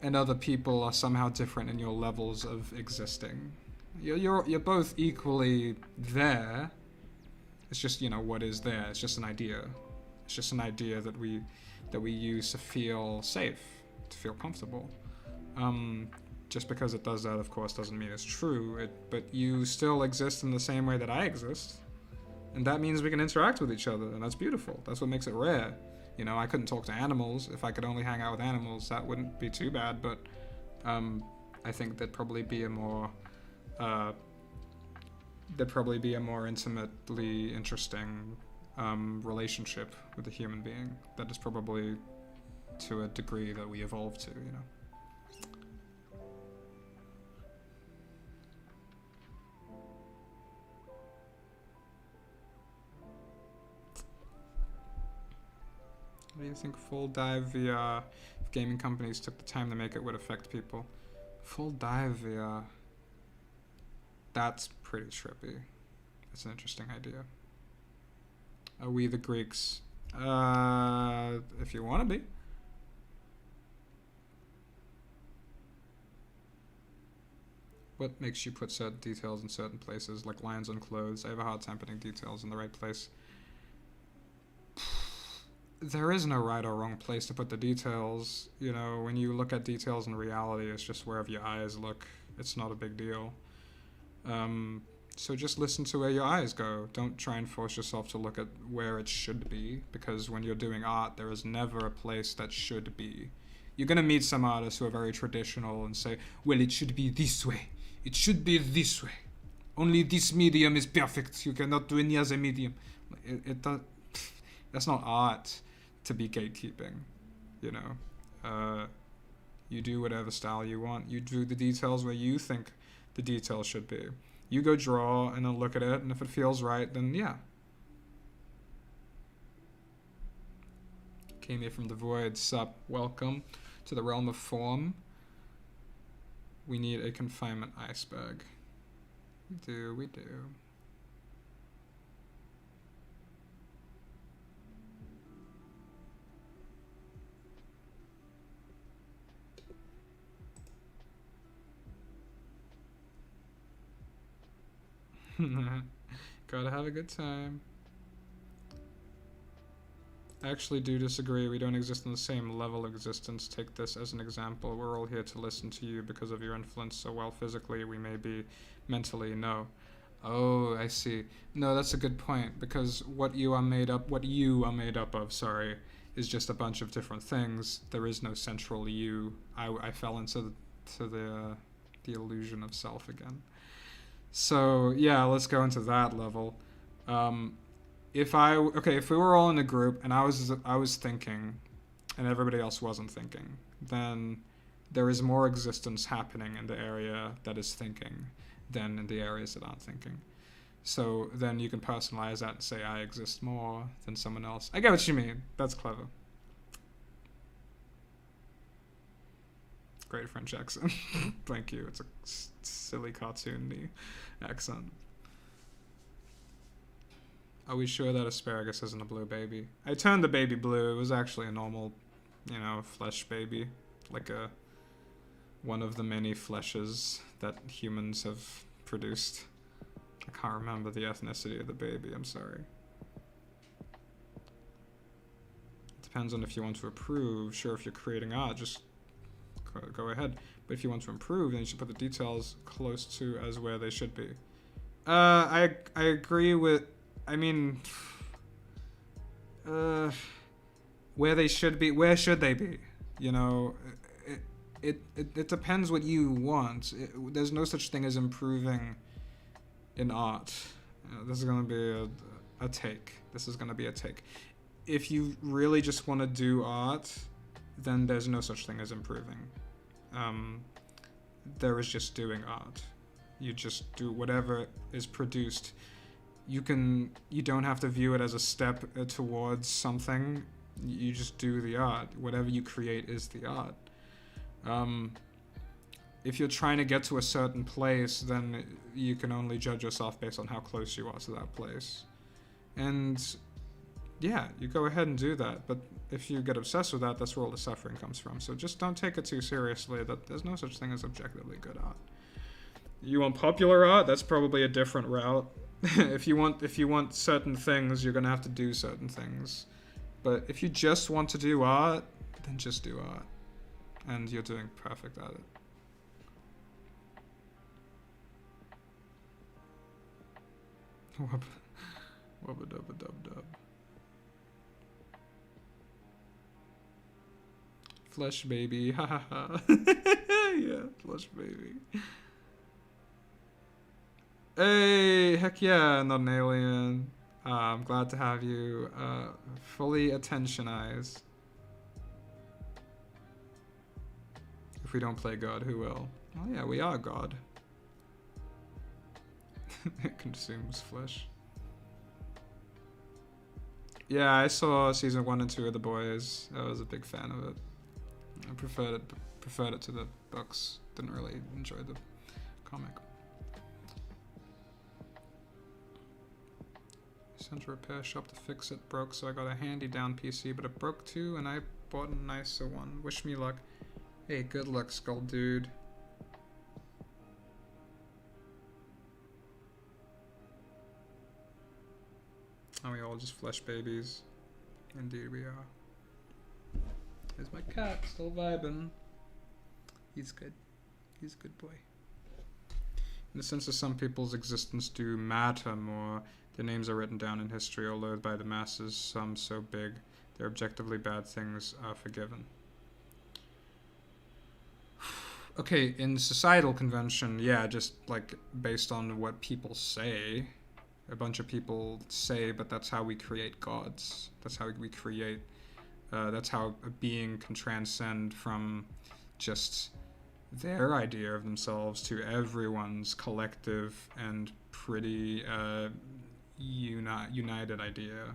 and other people are somehow different in your levels of existing. You're both equally there. It's just, you know, what is there. It's just an idea. It's just an idea that we use to feel safe, to feel comfortable. Just because it does that, of course, doesn't mean it's true. But you still exist in the same way that I exist. And that means we can interact with each other, and that's beautiful. That's what makes it rare. You know, I couldn't talk to animals. If I could only hang out with animals, that wouldn't be too bad, but I think there'd probably be a more intimately interesting relationship with a human being that is probably to a degree that we evolved to, you know. What do you think full dive VR, if gaming companies took the time to make it, would affect people? Full dive VR. That's pretty trippy. That's an interesting idea. Are we the Greeks? If you want to be. What makes you put certain details in certain places, like lines on clothes? I have a hard time putting details in the right place. There is no right or wrong place to put the details. You know, when you look at details in reality, it's just wherever your eyes look. It's not a big deal. So just listen to where your eyes go. Don't try and force yourself to look at where it should be, because when you're doing art, there is never a place that should be. You're going to meet some artists who are very traditional and say, well, it should be this way. It should be this way. Only this medium is perfect. You cannot do any other medium. That's not art to be gatekeeping, you know. You do whatever style you want. You do the details where you think the details should be. You go draw and then look at it, and if it feels right, then yeah. Came here from the void. Sup, welcome to the realm of form. We need a confinement iceberg. We do. Gotta have a good time. I actually do disagree. We don't exist on the same level of existence. Take this as an example. We're all here to listen to you because of your influence. So while physically we may be, mentally no. Oh, I see. No, that's a good point, because what you are made up of, sorry, is just a bunch of different things. There is no central you. I fell into the illusion of self again. So yeah, let's go into that level. If we were all in a group and I was thinking, and everybody else wasn't thinking, then there is more existence happening in the area that is thinking than in the areas that aren't thinking. So then you can personalize that and say I exist more than someone else. I get what you mean. That's clever. Great French accent. Thank you. It's a silly cartoony accent. Are we sure that asparagus isn't a blue baby? I turned the baby blue. It was actually a normal, flesh baby. Like one of the many fleshes that humans have produced. I can't remember the ethnicity of the baby. I'm sorry. It depends on if you want to approve. Sure, if you're creating art, just go ahead. But if you want to improve, then you should put the details close to as where they should be. I agree with... where they should be, where should they be? It depends what you want. There's no such thing as improving in art. This is going to be a take. This is going to be a take. If you really just want to do art, then there's no such thing as improving. There is just doing art. You just do whatever is produced. You don't have to view it as a step towards something. You just do the art. Whatever you create is the art. If you're trying to get to a certain place, then you can only judge yourself based on how close you are to that place. And yeah, you go ahead and do that. But if you get obsessed with that, that's where all the suffering comes from. So just don't take it too seriously that there's no such thing as objectively good art. You want popular art? That's probably a different route. If you want certain things, you're gonna have to do certain things. But if you just want to do art, then just do art. And you're doing perfect at it. Wubba dubba dub dub. Flesh baby, ha ha ha. Yeah, flesh baby. Hey, heck yeah, not an alien. I'm glad to have you fully attentionized. If we don't play God, who will? Oh yeah, we are God. It consumes flesh. Yeah, I saw season 1 and 2 of The Boys. I was a big fan of it. I preferred it to the books. Didn't really enjoy the comic. Sent a repair shop to fix it. Broke, so I got a handy down PC, but it broke too, and I bought a nicer one. Wish me luck. Hey, good luck, Skull Dude. Are we all just flesh babies? Indeed we are. There's my cat, still vibing. He's good. He's a good boy. In the sense that some people's existence do matter more, their names are written down in history or loathed by the masses, some so big, their objectively bad things are forgiven. Okay, in societal convention, yeah, just like based on what people say. A bunch of people say, but that's how we create gods. That's how we create, that's how a being can transcend from just their idea of themselves to everyone's collective and pretty united idea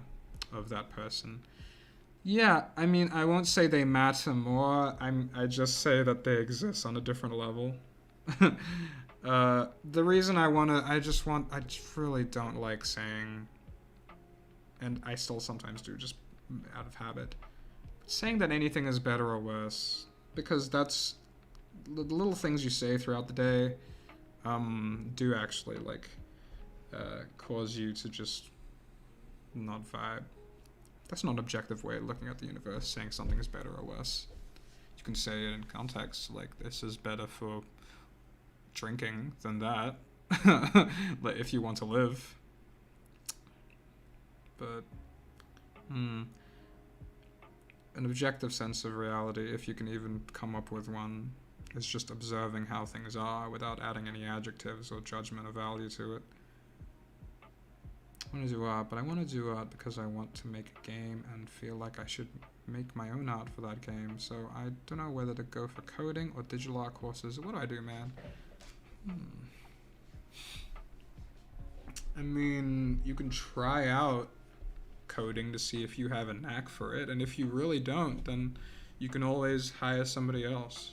of that person. Yeah, I mean, I won't say they matter more. I just say that they exist on a different level. The reason I just really don't like saying, and I still sometimes do, just out of habit, saying that anything is better or worse, because that's the little things you say throughout the day do actually cause you to just not vibe. That's not an objective way of looking at the universe, saying something is better or worse. You can say it in context, like this is better for drinking than that, like if you want to live. But an objective sense of reality, if you can even come up with one, is just observing how things are without adding any adjectives or judgment or value to it. I want to do art, but I want to do art because I want to make a game and feel like I should make my own art for that game. So I don't know whether to go for coding or digital art courses. What do I do, man? I mean, you can try out coding to see if you have a knack for it, and if you really don't, then you can always hire somebody else.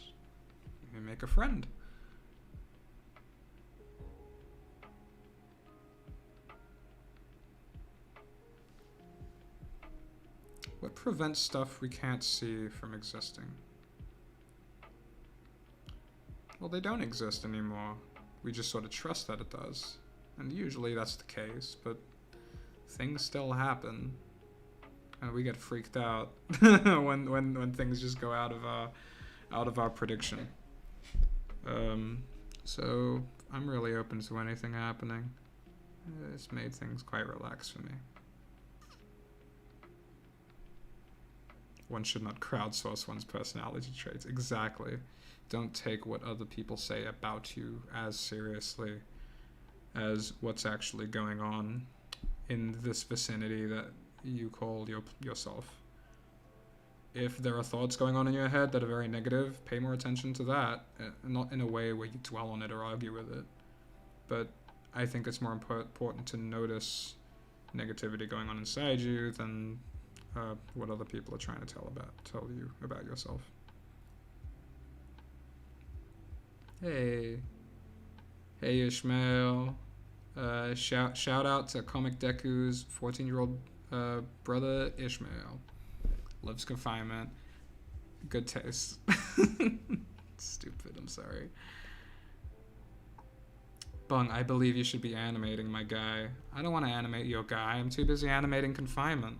You can make a friend. What prevents stuff we can't see from existing? Well, they don't exist anymore. We just sort of trust that it does. And usually that's the case, but things still happen. And we get freaked out when things just go out of our prediction. So I'm really open to anything happening. It's made things quite relaxed for me. One should not crowdsource one's personality traits. Exactly. Don't take what other people say about you as seriously as what's actually going on in this vicinity that you call yourself. If there are thoughts going on in your head that are very negative, pay more attention to that, not in a way where you dwell on it or argue with it. But I think it's more important to notice negativity going on inside you than what other people are trying to tell you about yourself. Hey Ishmael. Shout out to Comic Deku's 14-year-old brother Ishmael. Loves confinement. Good taste. Stupid, I'm sorry. Bung, I believe you should be animating my guy. I don't want to animate your guy. I'm too busy animating confinement.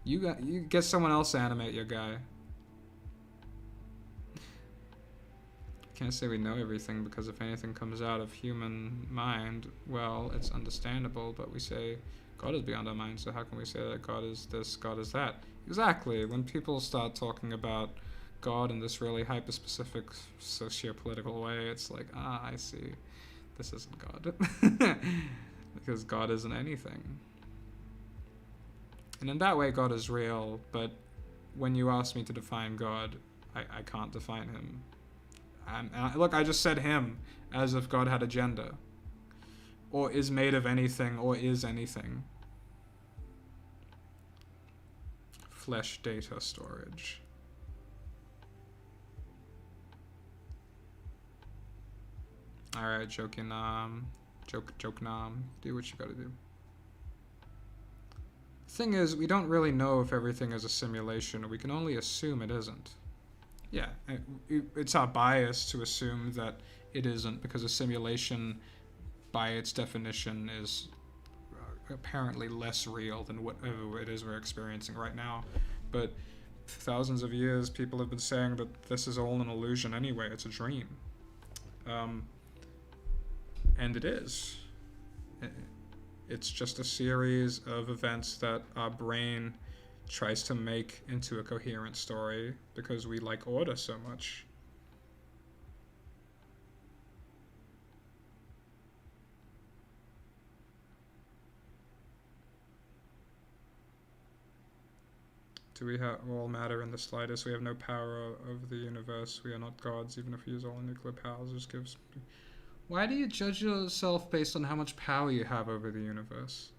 You get someone else to animate your guy. Can't say we know everything, because if anything comes out of human mind, well, it's understandable, but we say God is beyond our mind, so how can we say that God is this, God is that? Exactly. When people start talking about God in this really hyper-specific socio-political way, it's like, I see. This isn't God. Because God isn't anything. And in that way, God is real, but when you ask me to define God, I can't define him. Look, I just said him, as if God had a gender. Or is made of anything, or is anything. Flesh data storage. Alright, Jokinam. Jokenam. Do what you gotta do. Thing is, we don't really know if everything is a simulation. We can only assume it isn't. Yeah, it's our bias to assume that it isn't, because a simulation, by its definition, is apparently less real than whatever it is we're experiencing right now. But thousands of years, people have been saying that this is all an illusion anyway. It's a dream. And it is. It's just a series of events that our brain tries to make into a coherent story because we like order so much. Do we all matter in the slightest? We have no power over the universe. We are not gods, even if we use all nuclear powers. Just gives. Why do you judge yourself based on how much power you have over the universe?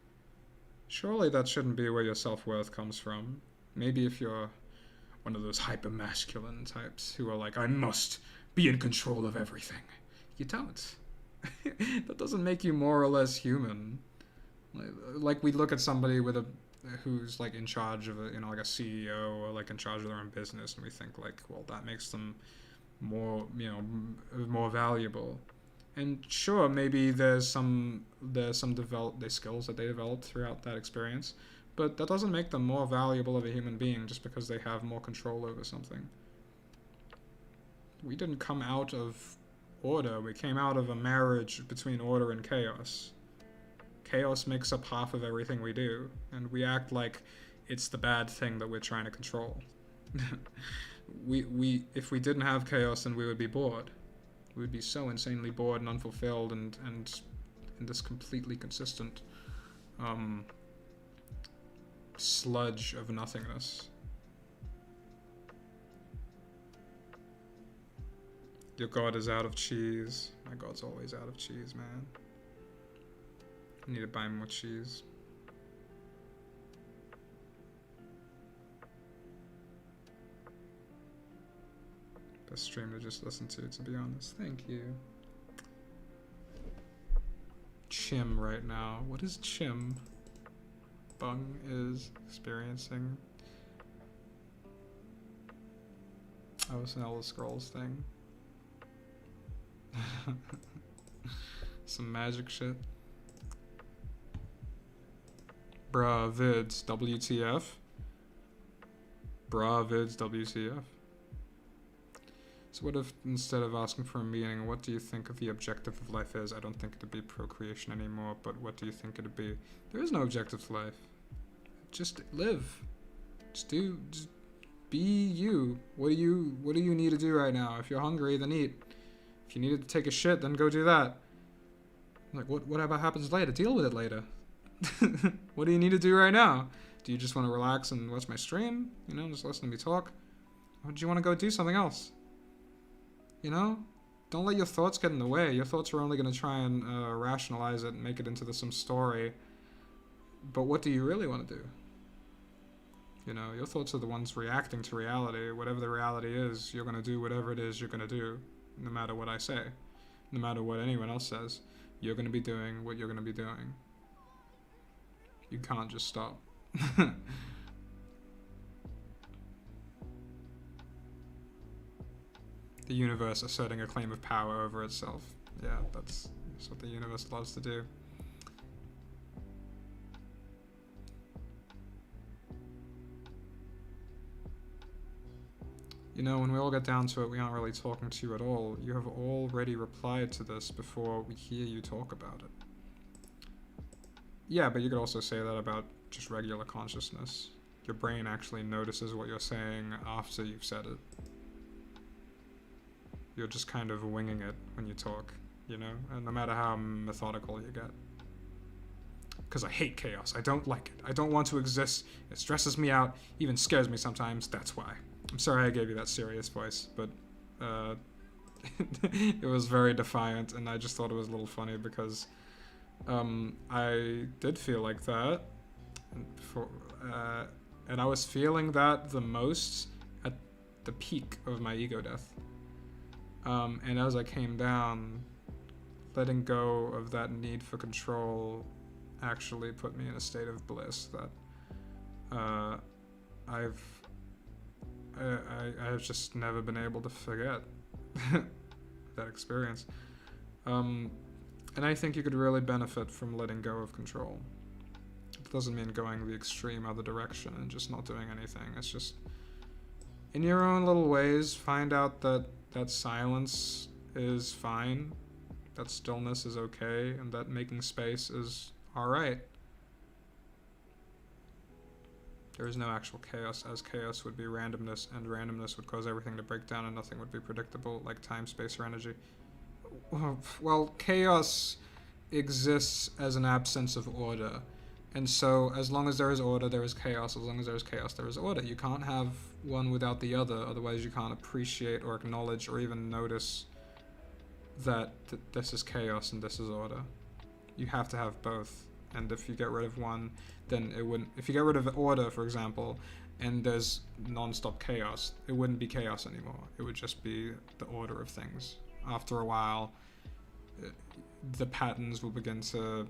Surely that shouldn't be where your self-worth comes from. Maybe if you're one of those hyper-masculine types who are like, I must be in control of everything. You don't. That doesn't make you more or less human. Like we look at somebody who's like in charge of like a CEO or like in charge of their own business, and we think like, well, that makes them more, more valuable. And sure, maybe there's some skills that they developed throughout that experience, but that doesn't make them more valuable of a human being just because they have more control over something. We didn't come out of order. We came out of a marriage between order and chaos. Chaos makes up half of everything we do, and we act like it's the bad thing that we're trying to control. If we didn't have chaos, then we would be bored. We would be so insanely bored and unfulfilled and in this completely consistent sludge of nothingness. Your God is out of cheese. My God's always out of cheese, man. I need to buy more cheese. Best stream to just listen to be honest. Thank you. Chim right now. What is Chim? Bung is experiencing. Oh, it's an Elder Scrolls thing. Some magic shit. Bruh vids WTF. Bruh vids WTF. So what if, instead of asking for a meaning, what do you think of the objective of life is? I don't think it'd be procreation anymore, but what do you think it'd be? There is no objective to life. Just live. Just be you. What do you need to do right now? If you're hungry, then eat. If you needed to take a shit, then go do that. Like, whatever happens later, deal with it later. What do you need to do right now? Do you just want to relax and watch my stream? Just listen to me talk? Or do you want to go do something else? Don't let your thoughts get in the way. Your thoughts are only going to try and rationalize it and make it into some story. But what do you really want to do? Your thoughts are the ones reacting to reality. Whatever the reality is, you're going to do whatever it is you're going to do, no matter what I say. No matter what anyone else says. You're going to be doing what you're going to be doing. You can't just stop. The universe asserting a claim of power over itself. Yeah, that's what the universe loves to do. You know, when we all get down to it, we aren't really talking to you at all. You have already replied to this before we hear you talk about it. Yeah, but you could also say that about just regular consciousness. Your brain actually notices what you're saying after you've said it. You're just kind of winging it when you talk, you know? And no matter how methodical you get. Because I hate chaos. I don't like it. I don't want to exist. It stresses me out, even scares me sometimes. That's why. I'm sorry I gave you that serious voice, but it was very defiant, and I just thought it was a little funny because I did feel like that, and I was feeling that the most at the peak of my ego death. And as I came down, letting go of that need for control actually put me in a state of bliss that I've just never been able to forget that experience. And I think you could really benefit from letting go of control. It doesn't mean going the extreme other direction and just not doing anything. It's just, in your own little ways, find out that silence is fine, that stillness is okay, and that making space is alright. There is no actual chaos, as chaos would be randomness, and randomness would cause everything to break down and nothing would be predictable, like time, space, or energy. Well, chaos exists as an absence of order. And so, as long as there is order, there is chaos. As long as there is chaos, there is order. You can't have one without the other, otherwise you can't appreciate or acknowledge or even notice that this is chaos and this is order. You have to have both. And if you get rid of one, then it wouldn't... If you get rid of order, for example, and there's non-stop chaos, it wouldn't be chaos anymore. It would just be the order of things. After a while, the patterns will begin to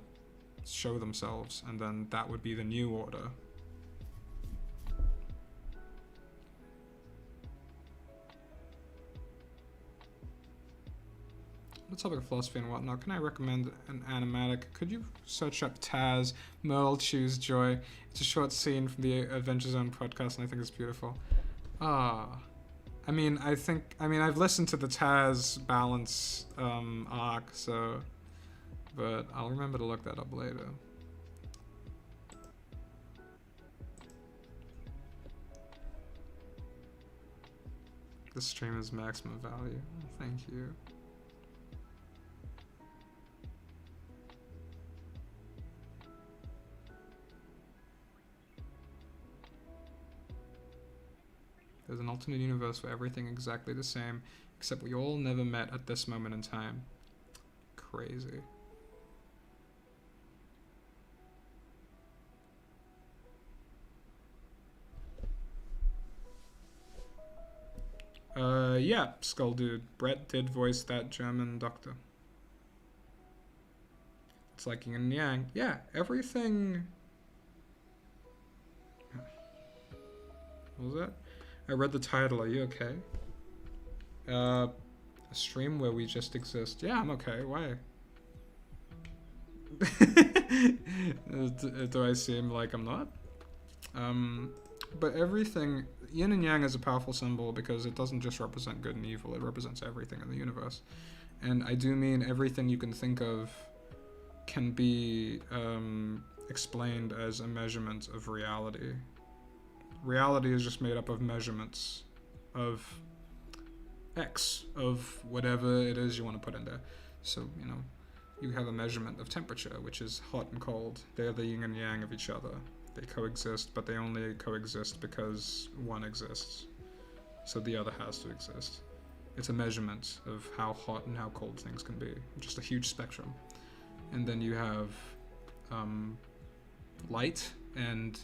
show themselves, and then that would be the new order. On the topic of philosophy and whatnot, can I recommend an animatic? Could you search up Taz, Merle Choose Joy? It's a short scene from the Adventure Zone podcast, and I think it's beautiful. I've listened to the Taz Balance arc, so... But I'll remember to look that up later. The stream is maximum value. Thank you. There's an alternate universe where everything exactly the same, except we all never met at this moment in time. Crazy. Yeah, Skull Dude. Brett did voice that German doctor. It's like yin and yang. Yeah, everything... What was that? I read the title. Are you okay? A stream where we just exist. Yeah, I'm okay. Why? Do I seem like I'm not? But everything... Yin and Yang is a powerful symbol because it doesn't just represent good and evil, it represents everything in the universe. And I do mean everything you can think of can be explained as a measurement of reality. Reality is just made up of measurements of X, of whatever it is you want to put in there. So, you know, you have a measurement of temperature, which is hot and cold. They're the yin and yang of each other. They coexist, but they only coexist because one exists. So the other has to exist. It's a measurement of how hot and how cold things can be. Just a huge spectrum. And then you have light and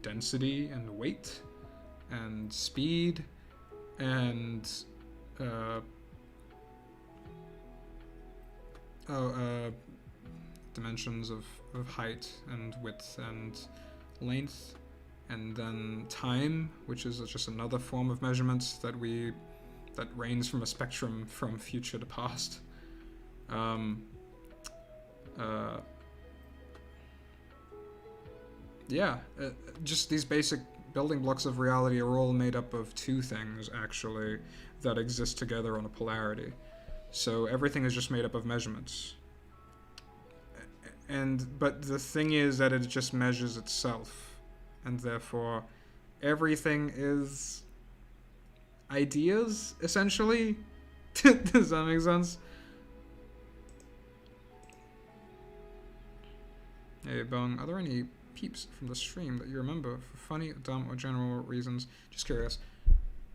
density and weight and speed and dimensions of height and width and length, and then time, which is just another form of measurements that reigns from a spectrum from future to past. Just these basic building blocks of reality are all made up of two things, actually, that exist together on a polarity. So everything is just made up of measurements. But the thing is that it just measures itself, and therefore everything is ideas, essentially. Does that make sense? Hey, Bung, are there any peeps from the stream that you remember for funny, dumb, or general reasons? Just curious.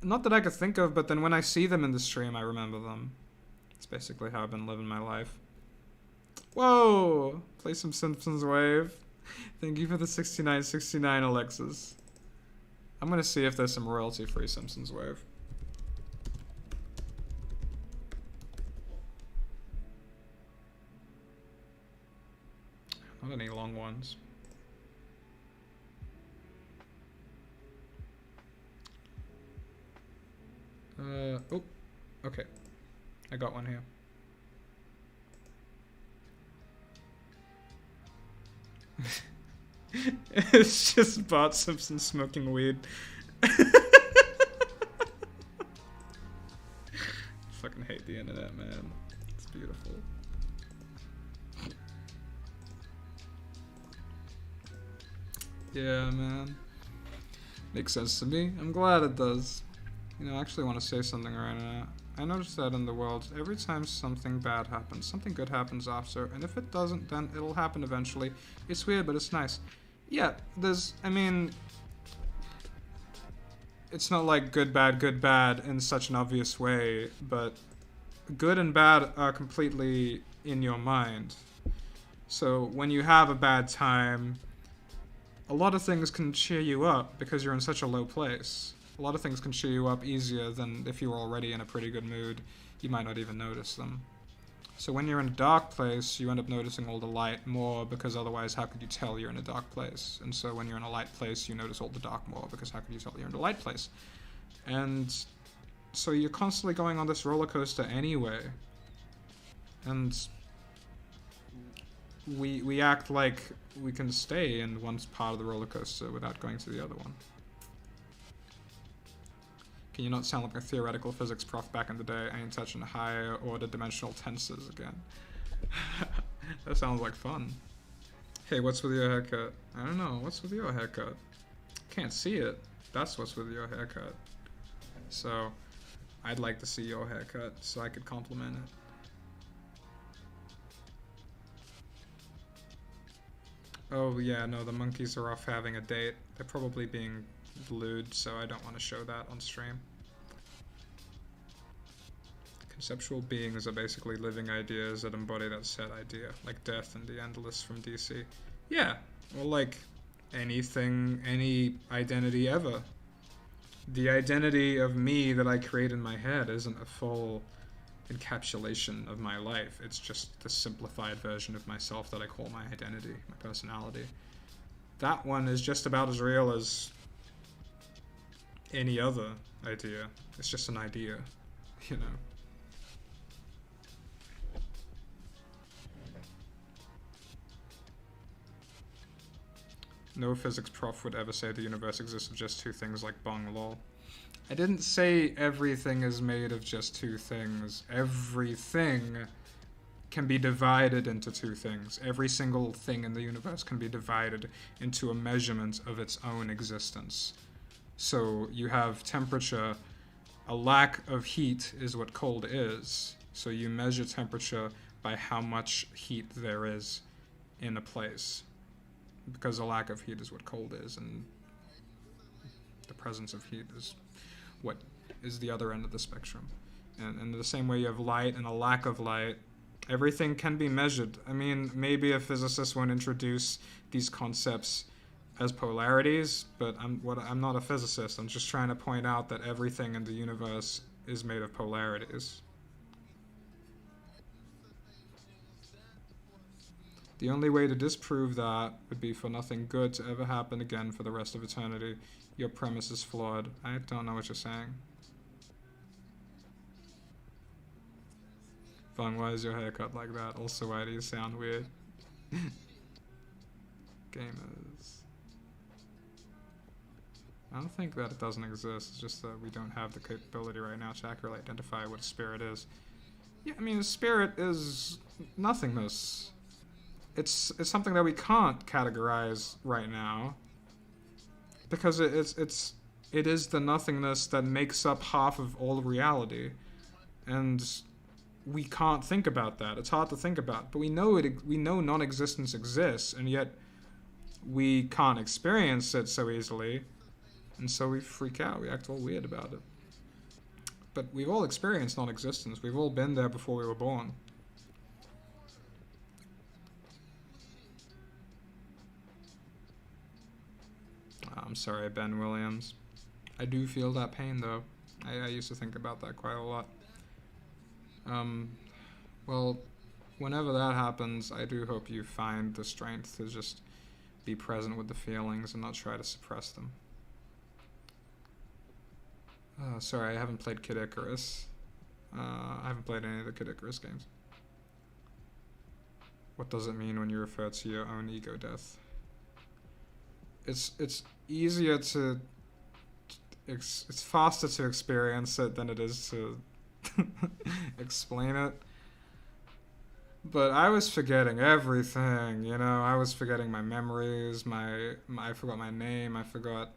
Not that I could think of, but then when I see them in the stream, I remember them. It's basically how I've been living my life. Whoa! Play some Simpsons Wave. Thank you for the 6969, Alexis. I'm gonna see if there's some royalty-free Simpsons Wave. Not any long ones. Oh, okay. I got one here. It's just Bart Simpson smoking weed. Fucking hate the internet, man. It's beautiful. Yeah, man. Makes sense to me. I'm glad it does. You know, I actually want to say something right now. I noticed that in the world, every time something bad happens, something good happens after, and if it doesn't, then it'll happen eventually. It's weird, but it's nice. Yeah, I mean, it's not like good, bad in such an obvious way, but good and bad are completely in your mind. So when you have a bad time, a lot of things can cheer you up because you're in such a low place. A lot of things can cheer you up easier than if you were already in a pretty good mood. You might not even notice them. So when you're in a dark place, you end up noticing all the light more, because otherwise how could you tell you're in a dark place? And so when you're in a light place, you notice all the dark more, because how could you tell you're in a light place? And so you're constantly going on this roller coaster anyway. And we act like we can stay in one part of the roller coaster without going to the other one. Can you not sound like a theoretical physics prof back in the day? I ain't touching higher order dimensional tensors again. That sounds like fun. Hey, what's with your haircut? I don't know, what's with your haircut? Can't see it. That's what's with your haircut. So, I'd like to see your haircut so I could compliment it. Oh yeah, no, the monkeys are off having a date. They're probably being lewd, so I don't want to show that on stream. Conceptual beings are basically living ideas that embody that set idea, like Death and the Endless from DC. Yeah, or like anything, any identity ever. The identity of me that I create in my head isn't a full encapsulation of my life. It's just the simplified version of myself that I call my identity, my personality. That one is just about as real as any other idea. It's just an idea, you know. No physics prof would ever say the universe exists of just two things like bong lol. I didn't say everything is made of just two things. Everything can be divided into two things. Every single thing in the universe can be divided into a measurement of its own existence. So you have temperature. A lack of heat is what cold is. So you measure temperature by how much heat there is in a place. Because a lack of heat is what cold is, and the presence of heat is what is the other end of the spectrum. And in the same way you have light and a lack of light, everything can be measured. I mean, maybe a physicist won't introduce these concepts as polarities, but I'm not a physicist. I'm just trying to point out that everything in the universe is made of polarities. The only way to disprove that would be for nothing good to ever happen again for the rest of eternity. Your premise is flawed. I don't know what you're saying. Fun, why is your haircut like that? Also, why do you sound weird? Gamers. I don't think that it doesn't exist. It's just that we don't have the capability right now to accurately identify what a spirit is. Yeah, I mean, a spirit is nothingness. It's something that we can't categorize right now because it is the nothingness that makes up half of all reality, and we can't think about that. It's hard to think about, but we know it. We know non-existence exists, and yet we can't experience it so easily, and so we freak out. We act all weird about it. But we've all experienced non-existence. We've all been there before we were born. I'm sorry, Ben Williams. I do feel that pain, though. I used to think about that quite a lot. Well, whenever that happens, I do hope you find the strength to just be present with the feelings and not try to suppress them. Sorry, I haven't played Kid Icarus. I haven't played any of the Kid Icarus games. What does it mean when you refer to your own ego death? It's easier to... It's faster to experience it than it is to explain it. But I was forgetting everything, you know. I was forgetting my memories. I forgot my name. I forgot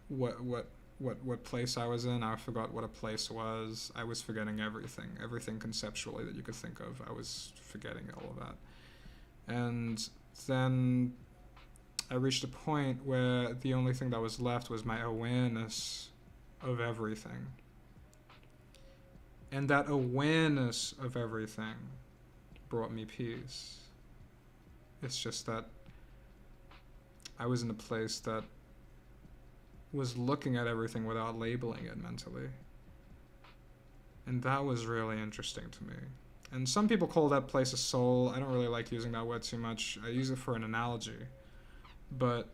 what place I was in. I forgot what a place was. I was forgetting everything conceptually that you could think of. I was forgetting all of that. And then I reached a point where the only thing that was left was my awareness of everything. And that awareness of everything brought me peace. It's just that I was in a place that was looking at everything without labeling it mentally. And that was really interesting to me. And some people call that place a soul. I don't really like using that word too much. I use it for an analogy. But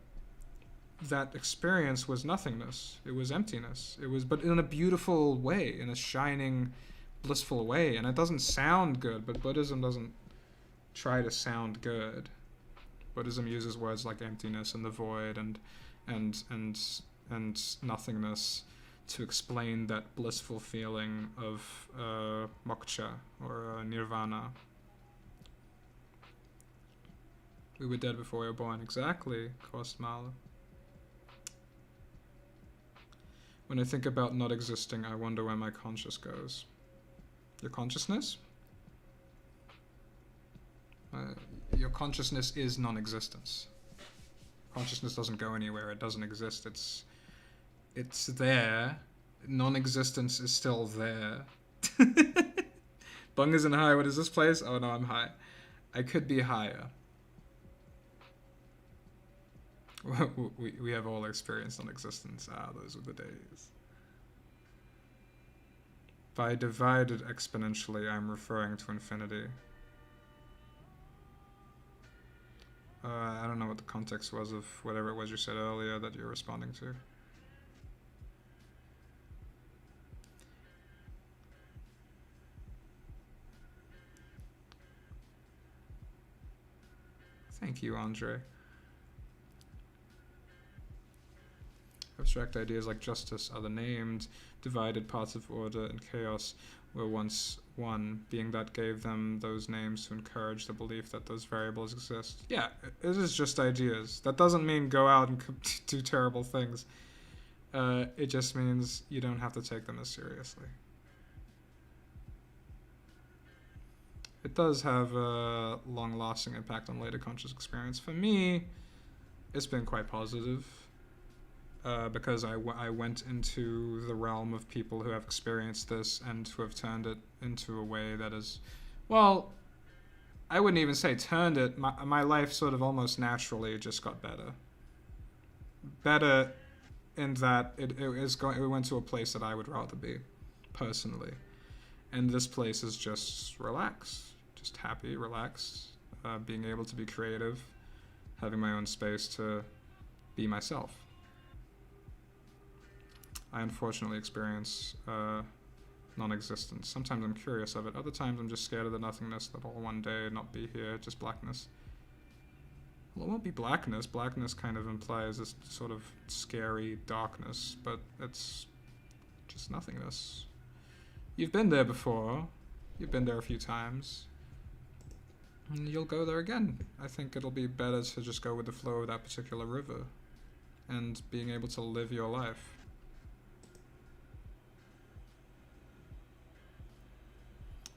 that experience was nothingness. It was emptiness. It was, but in a beautiful way, in a shining, blissful way. And it doesn't sound good, but Buddhism doesn't try to sound good. Buddhism uses words like emptiness and the void and nothingness to explain that blissful feeling of moksha or nirvana. We were dead before we were born. Exactly, Kostmala. When I think about not existing, I wonder where my conscious goes. Your consciousness? Your consciousness is non-existence. Consciousness doesn't go anywhere. It doesn't exist. It's there. Non-existence is still there. Bung isn't high. What is this place? Oh no, I'm high. I could be higher. We have all experienced non-existence. Those were the days. By divided exponentially, I'm referring to infinity. I don't know what the context was of whatever it was you said earlier that you're responding to. Thank you, Andre. Abstract ideas like justice are the named, divided parts of order and chaos were once one, being that gave them those names to encourage the belief that those variables exist. Yeah, it is just ideas. That doesn't mean go out and do terrible things. It just means you don't have to take them as seriously. It does have a long-lasting impact on later conscious experience. For me, it's been quite positive. Because I went into the realm of people who have experienced this and who have turned it into a way that is, well, I wouldn't even say turned it. My life sort of almost naturally just got better. Better in that it went to a place that I would rather be, personally. And this place is just relaxed, just happy, relaxed, being able to be creative, having my own space to be myself. I unfortunately experience non-existence. Sometimes I'm curious of it. Other times I'm just scared of the nothingness that will one day not be here, just blackness. Well, it won't be blackness. Blackness kind of implies this sort of scary darkness, but it's just nothingness. You've been there before. You've been there a few times. And you'll go there again. I think it'll be better to just go with the flow of that particular river and being able to live your life.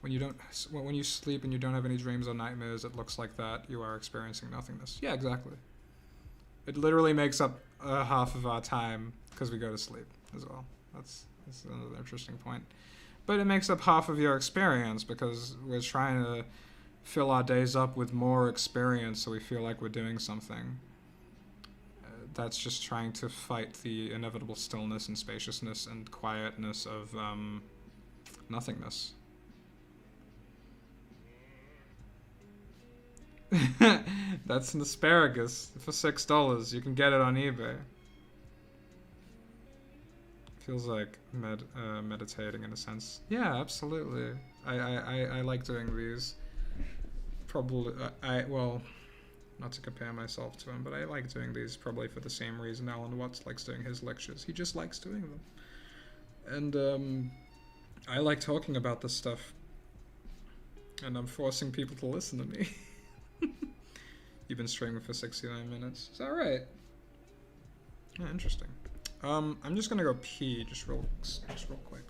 When you sleep and you don't have any dreams or nightmares, it looks like that you are experiencing nothingness. Yeah, exactly. It literally makes up half of our time because we go to sleep as well. That's another interesting point. But it makes up half of your experience because we're trying to fill our days up with more experience so we feel like we're doing something. That's just trying to fight the inevitable stillness and spaciousness and quietness of nothingness. That's an asparagus for $6. You can get it on eBay. Feels like meditating in a sense. Yeah, absolutely. I like doing these. Probably, well, not to compare myself to him, but I like doing these probably for the same reason Alan Watts likes doing his lectures. He just likes doing them. And I like talking about this stuff. And I'm forcing people to listen to me. You've been streaming for 69 minutes. Is that right? Yeah, interesting. I'm just gonna go pee just real quick.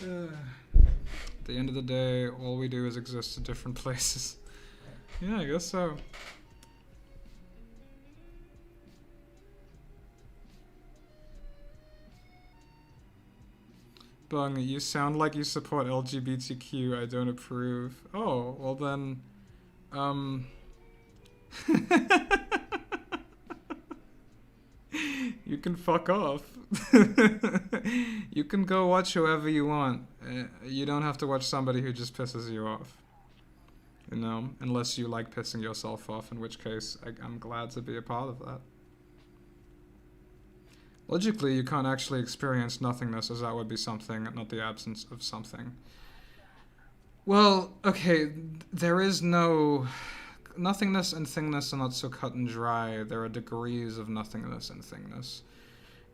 At the end of the day, all we do is exist in different places. Yeah, I guess so. Bung, you sound like you support LGBTQ. I don't approve. Oh, well then, you can fuck off. You can go watch whoever you want. You don't have to watch somebody who just pisses you off. You know, unless you like pissing yourself off, in which case I'm glad to be a part of that. Logically, you can't actually experience nothingness, as that would be something, not the absence of something. Well, okay, there is no... Nothingness and thingness are not so cut and dry. There are degrees of nothingness and thingness.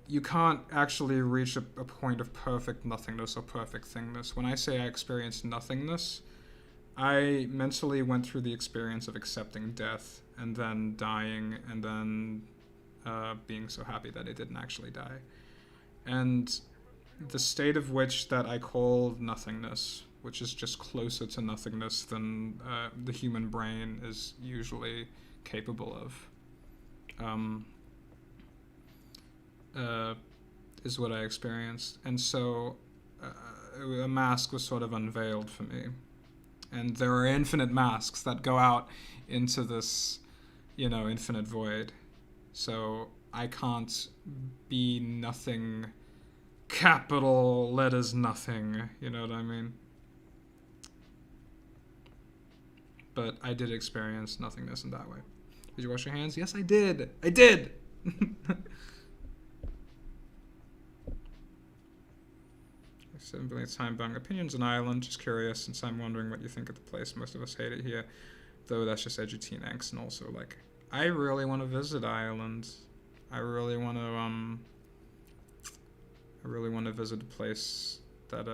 You can't actually reach a point of perfect nothingness or perfect thingness. When I say I experienced nothingness, I mentally went through the experience of accepting death and then dying and then being so happy that it didn't actually die. And the state of which that I call nothingness, which is just closer to nothingness than the human brain is usually capable of, is what I experienced. And so a mask was sort of unveiled for me. And there are infinite masks that go out into this, infinite void. So I can't be nothing, capital letters nothing, you know what I mean? But I did experience nothingness in that way. Did you wash your hands? Yes, I did. I did! Simply time bang opinions on Ireland. Just curious, since I'm wondering what you think of the place. Most of us hate it here. Though that's just edutained angst, and also like I really want to visit Ireland. I really want to visit a place that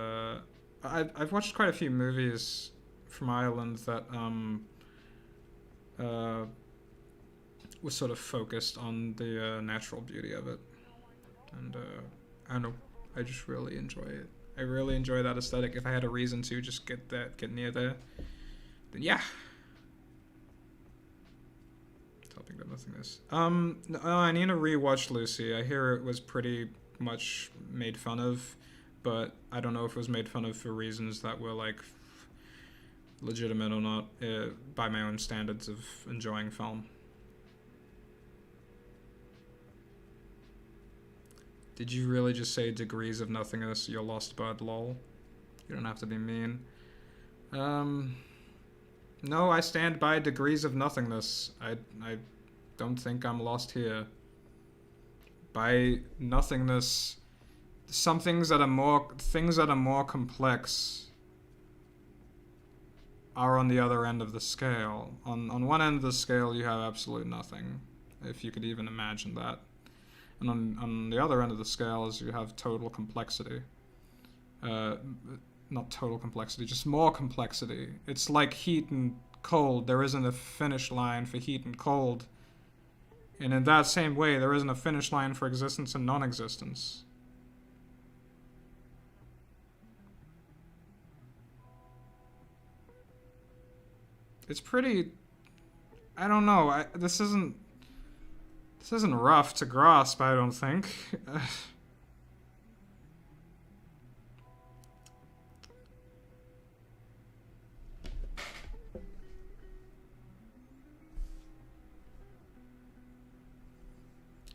I've watched quite a few movies from Ireland that uh was sort of focused on the natural beauty of it, and I don't know, I just really enjoy it. I really enjoy that aesthetic. If I had a reason to just get near there, then yeah. Topic of nothingness. No, I need to rewatch Lucy. I hear it was pretty much made fun of, but I don't know if it was made fun of for reasons that were like legitimate or not by my own standards of enjoying film. Did you really just say degrees of nothingness? You're lost bud, lol. You don't have to be mean. No, I stand by degrees of nothingness. I don't think I'm lost here. By nothingness, some things that are more complex are on the other end of the scale. On one end of the scale, you have absolute nothing, if you could even imagine that. And on the other end of the scale is you have total complexity. Not total complexity, just more complexity. It's like heat and cold. There isn't a finish line for heat and cold. And in that same way, there isn't a finish line for existence and non-existence. It's pretty... I don't know. This isn't rough to grasp, I don't think.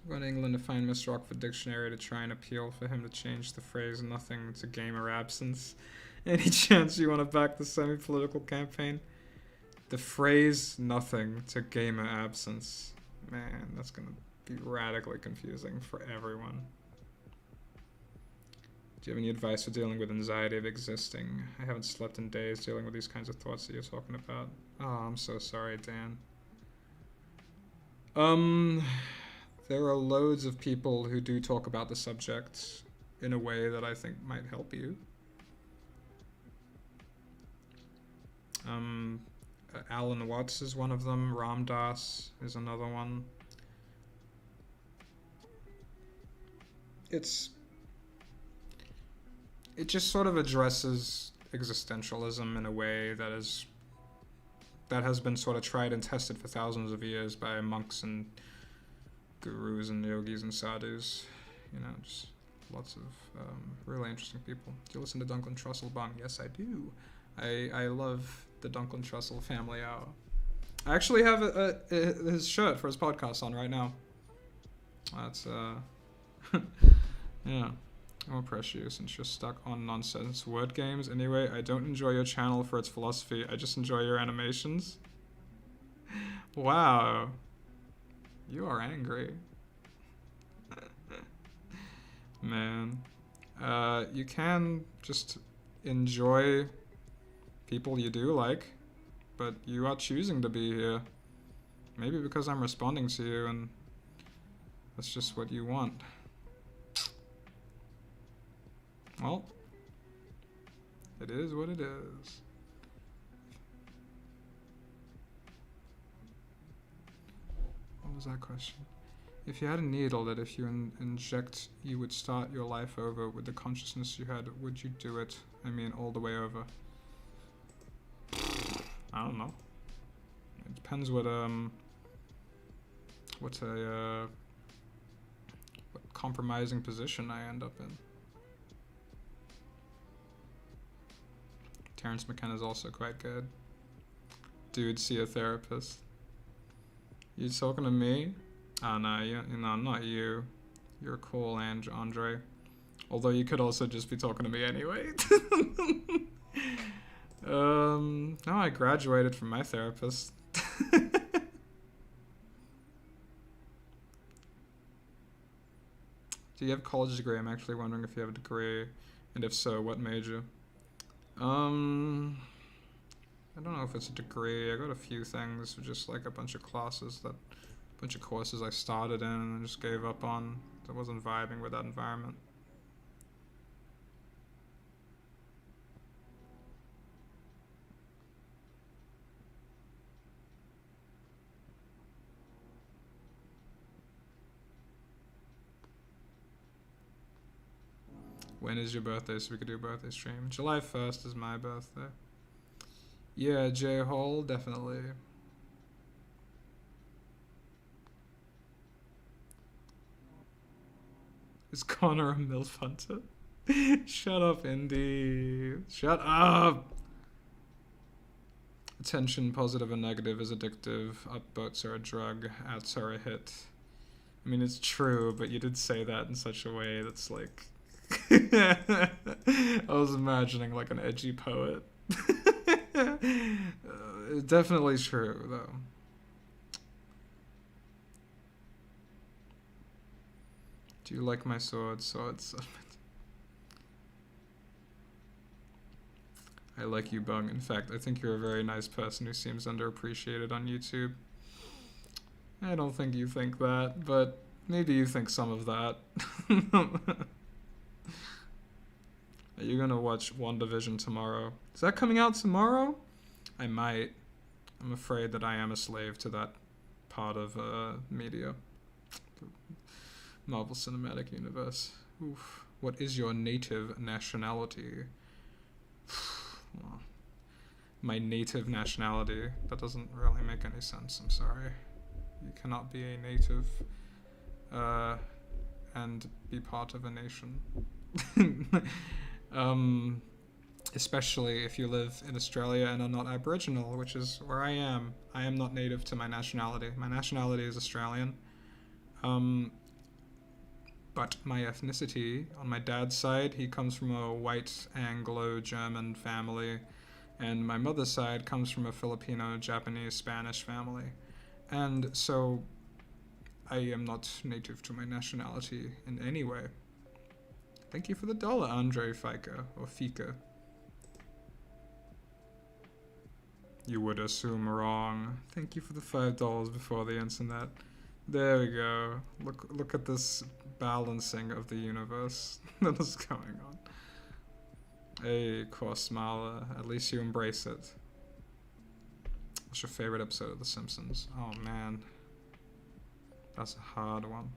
Going to England to find Mr. Rockford Dictionary to try and appeal for him to change the phrase nothing to gamer absence. Any chance you want to back the semi-political campaign? The phrase nothing to gamer absence. Man, that's going to be radically confusing for everyone. Do you have any advice for dealing with anxiety of existing? I haven't slept in days dealing with these kinds of thoughts that you're talking about. Oh, I'm so sorry, Dan. There are loads of people who do talk about the subject in a way that I think might help you. Alan Watts is one of them. Ram Dass is another one. It just sort of addresses existentialism in a way that has been sort of tried and tested for thousands of years by monks and gurus and yogis and sadhus. You know, just lots of really interesting people. Do you listen to Duncan Trussell Bung? Yes, I do. I love the Duncan Trussell Family Hour. I actually have his shirt for his podcast on right now. That's yeah. I'll press you since you're stuck on nonsense word games. Anyway, I don't enjoy your channel for its philosophy. I just enjoy your animations. Wow. You are angry. Man. You can just enjoy people you do like, but you are choosing to be here. Maybe because I'm responding to you and that's just what you want. Well, it is what it is. What was that question? If you had a needle that if you inject, you would start your life over with the consciousness you had, would you do it? I mean, all the way over. I don't know. It depends what compromising position I end up in. Terrence McKenna is also quite good. Dude, see a therapist. You talking to me? Oh no, no, not you. You're cool, Andre. Although you could also just be talking to me anyway. No, I graduated from my therapist. Do you have a college degree? I'm actually wondering if you have a degree, and if so, what major? I don't know if it's a degree. I got a few things, just like a bunch of classes bunch of courses I started in and just gave up on. I wasn't vibing with that environment. When is your birthday so we could do a birthday stream? July 1st is my birthday. Yeah, J Hall, definitely. Is Connor a MILF hunter? Shut up, Indy. Shut up! Attention, positive and negative is addictive. Upvotes are a drug. Ads are a hit. I mean, it's true, but you did say that in such a way that's like... I was imagining like an edgy poet. Definitely true, though. Do you like my sword? Swords. I like you, Bung. In fact, I think you're a very nice person who seems underappreciated on YouTube. I don't think you think that, but maybe you think some of that. Are you gonna watch WandaVision tomorrow? Is that coming out tomorrow? I might. I'm afraid that I am a slave to that part of media. The Marvel Cinematic Universe. Oof. What is your native nationality? Well, my native nationality? That doesn't really make any sense, I'm sorry. You cannot be a native and be part of a nation. Especially if you live in Australia and are not Aboriginal, which is where I am. I am not native to my nationality. My nationality is Australian. But my ethnicity, on my dad's side, he comes from a white Anglo-German family, and my mother's side comes from a Filipino, Japanese, Spanish family. And so I am not native to my nationality in any way. Thank you for the $1, Andre Fika, or Fika. You would assume wrong. Thank you for the $5 before the internet. There we go. Look at this balancing of the universe that is going on. Hey, Korsmala, at least you embrace it. What's your favorite episode of The Simpsons? Oh man, that's a hard one.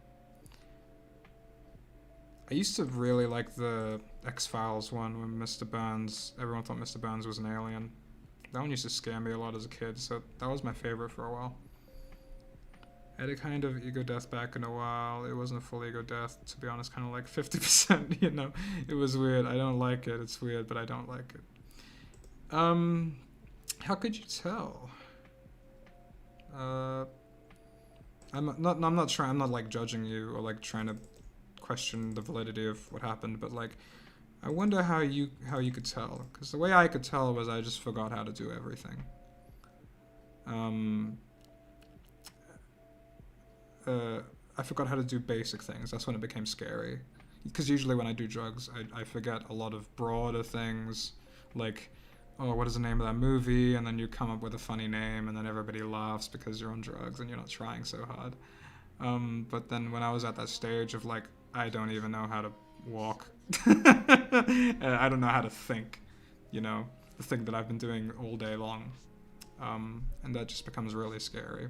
I used to really like the X-Files one when Mr. Burns, everyone thought Mr. Burns was an alien. That one used to scare me a lot as a kid, so that was my favorite for a while. I had a kind of ego death back in a while. It wasn't a full ego death, to be honest, kind of like 50%, you know. It was weird. I don't like it. It's weird, but I don't like it. How could you tell? I'm not like judging you or like trying to question the validity of what happened, but like I wonder how you could tell, because the way I could tell was I just forgot how to do everything. I forgot how to do basic things. That's when it became scary, because usually when I do drugs I forget a lot of broader things, like, oh, what is the name of that movie, and then you come up with a funny name and then everybody laughs because you're on drugs and you're not trying so hard. But then when I was at that stage of like, I don't even know how to walk. I don't know how to think, you know, the thing that I've been doing all day long. And that just becomes really scary.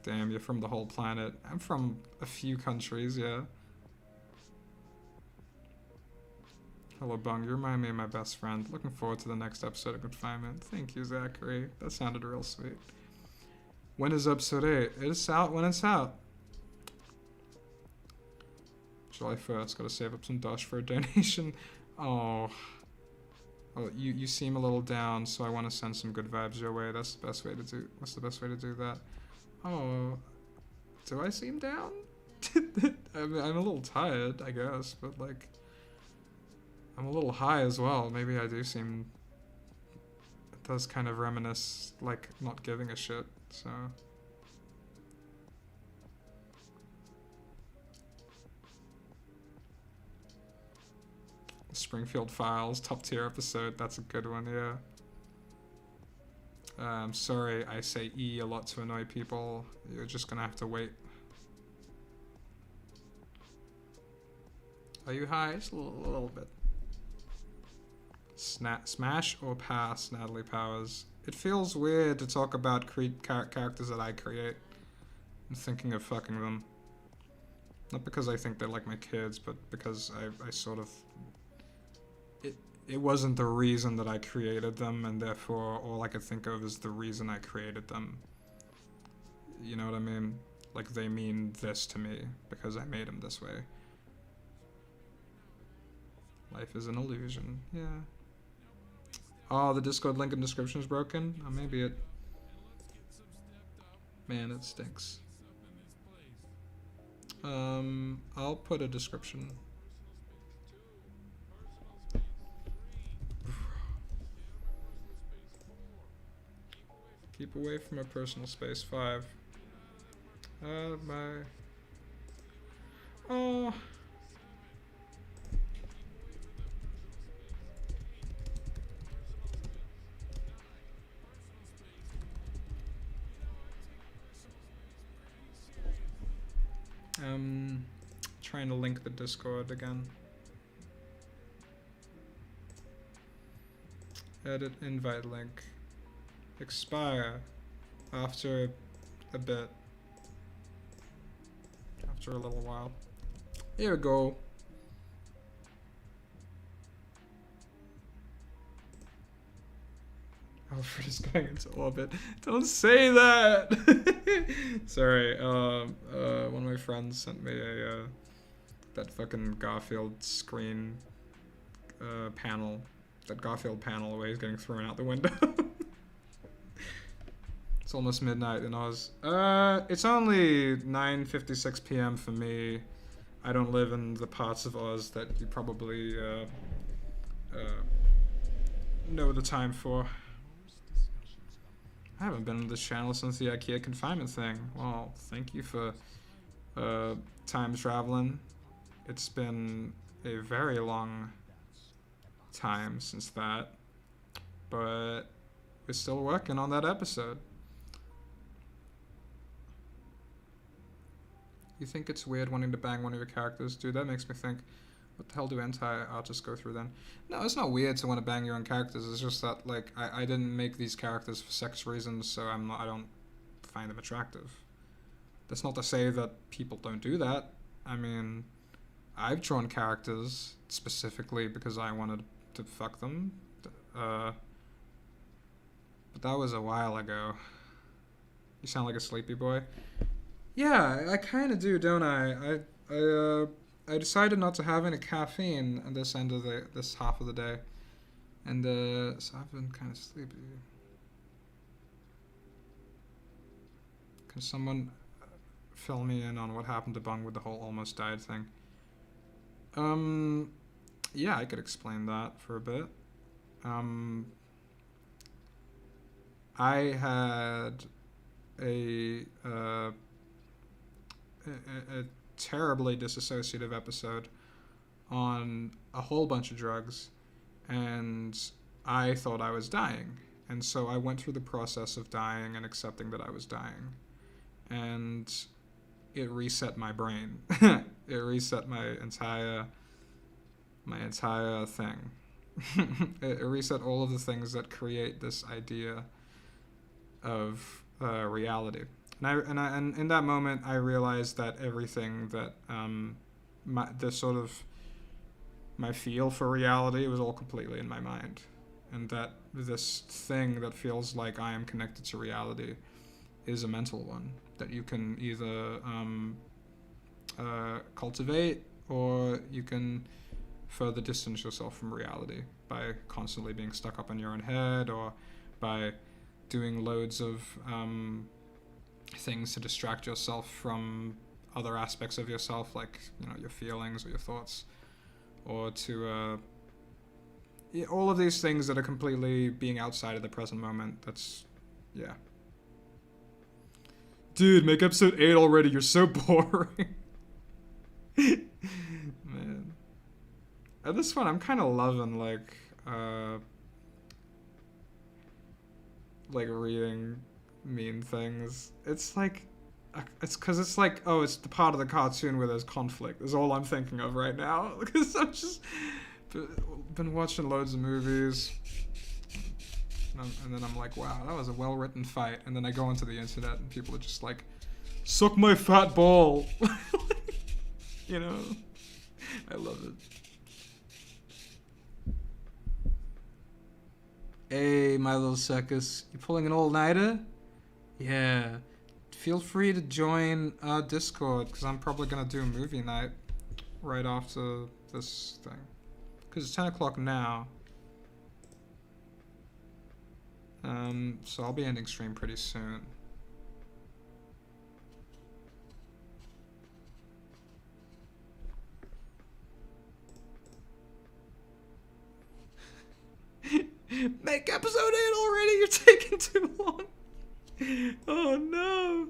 Damn, you're from the whole planet. I'm from a few countries, yeah. Hello, Bung. You remind me of my best friend. Looking forward to the next episode of Confinement. Thank you, Zachary. That sounded real sweet. When is episode 8? It's out when it's out. July 1st. Gotta save up some dosh for a donation. Oh. Well, you seem a little down, so I want to send some good vibes your way. That's the best way to do. What's the best way to do that? Oh. Do I seem down? I'm a little tired, I guess, but like, I'm a little high as well. Maybe I do seem... It does kind of reminisce, like, not giving a shit, so... Springfield Files, top tier episode. That's a good one, yeah. Sorry, I say E a lot to annoy people. You're just gonna have to wait. Are you high? Just a little bit. Smash or pass, Natalie Powers? It feels weird to talk about characters that I create. I'm thinking of fucking them. Not because I think they're like my kids, but because I sort of... It wasn't the reason that I created them, and therefore all I could think of is the reason I created them. You know what I mean? Like, they mean this to me because I made them this way. Life is an illusion, yeah. Oh, the Discord link in the description is broken? Oh, maybe it... Man, it stinks. I'll put a description. Keep away from my personal space. 5. My... Oh... Trying to link the Discord again. Edit invite link. Expire after a bit. After a little while. Here we go. Alfred is going into orbit. Don't say that! Sorry, one of my friends sent me a, that fucking Garfield screen, panel. That Garfield panel where he's getting thrown out the window. It's almost midnight in Oz. It's only 9:56 p.m. for me. I don't live in the parts of Oz that you probably, know the time for. I haven't been on this channel since the IKEA confinement thing. Well, thank you for time traveling. It's been a very long time since that, but we're still working on that episode. You think it's weird wanting to bang one of your characters? Dude, that makes me think, what the hell do anti-artists go through then? No, it's not weird to want to bang your own characters. It's just that, like, I didn't make these characters for sex reasons, so I don't find them attractive. That's not to say that people don't do that. I mean, I've drawn characters specifically because I wanted to fuck them. But that was a while ago. You sound like a sleepy boy. Yeah, I kind of do, don't I? I decided not to have any caffeine at this this half of the day, and so I've been kind of sleepy. Can someone fill me in on what happened to Bung with the whole almost died thing? Yeah, I could explain that for a bit. I had a terribly disassociative episode on a whole bunch of drugs, and I thought I was dying, and so I went through the process of dying and accepting that I was dying, and it reset my brain. It reset my entire thing. It reset all of the things that create this idea of reality. And in that moment, I realized that everything that my feel for reality was all completely in my mind, and that this thing that feels like I am connected to reality is a mental one that you can either cultivate, or you can further distance yourself from reality by constantly being stuck up in your own head, or by doing loads of things to distract yourself from other aspects of yourself, like, you know, your feelings or your thoughts, or to all of these things that are completely being outside of the present moment. That's, yeah. Dude, make episode 8 already, you're so boring. Man. At this one, I'm kind of loving like reading mean things. It's because it's like, oh, it's the part of the cartoon where there's conflict. Is all I'm thinking of right now. Because I've just been watching loads of movies, and then I'm like, wow, that was a well-written fight. And then I go onto the internet, and people are just like, suck my fat ball. You know, I love it. Hey, my little suckers, you pulling an all-nighter? Yeah. Feel free to join Discord, because I'm probably going to do a movie night right after this thing. Because it's 10 o'clock now. So I'll be ending stream pretty soon. Make episode 8 already! You're taking too long! Oh no!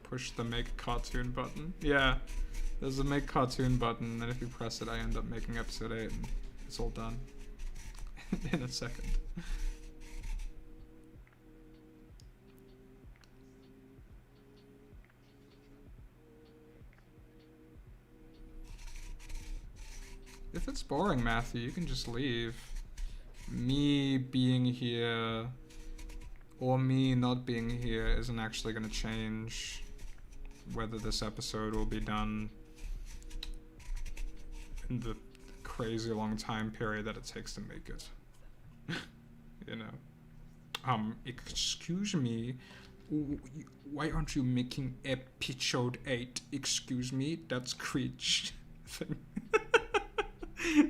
Push the make cartoon button. Yeah, there's a make cartoon button, and if you press it, I end up making episode 8, and it's all done. In a second. If it's boring, Matthew, you can just leave. Me being here or me not being here isn't actually going to change whether this episode will be done in the crazy long time period that it takes to make it. You know. Excuse me. Why aren't you making episode 8? Excuse me? That's cringe.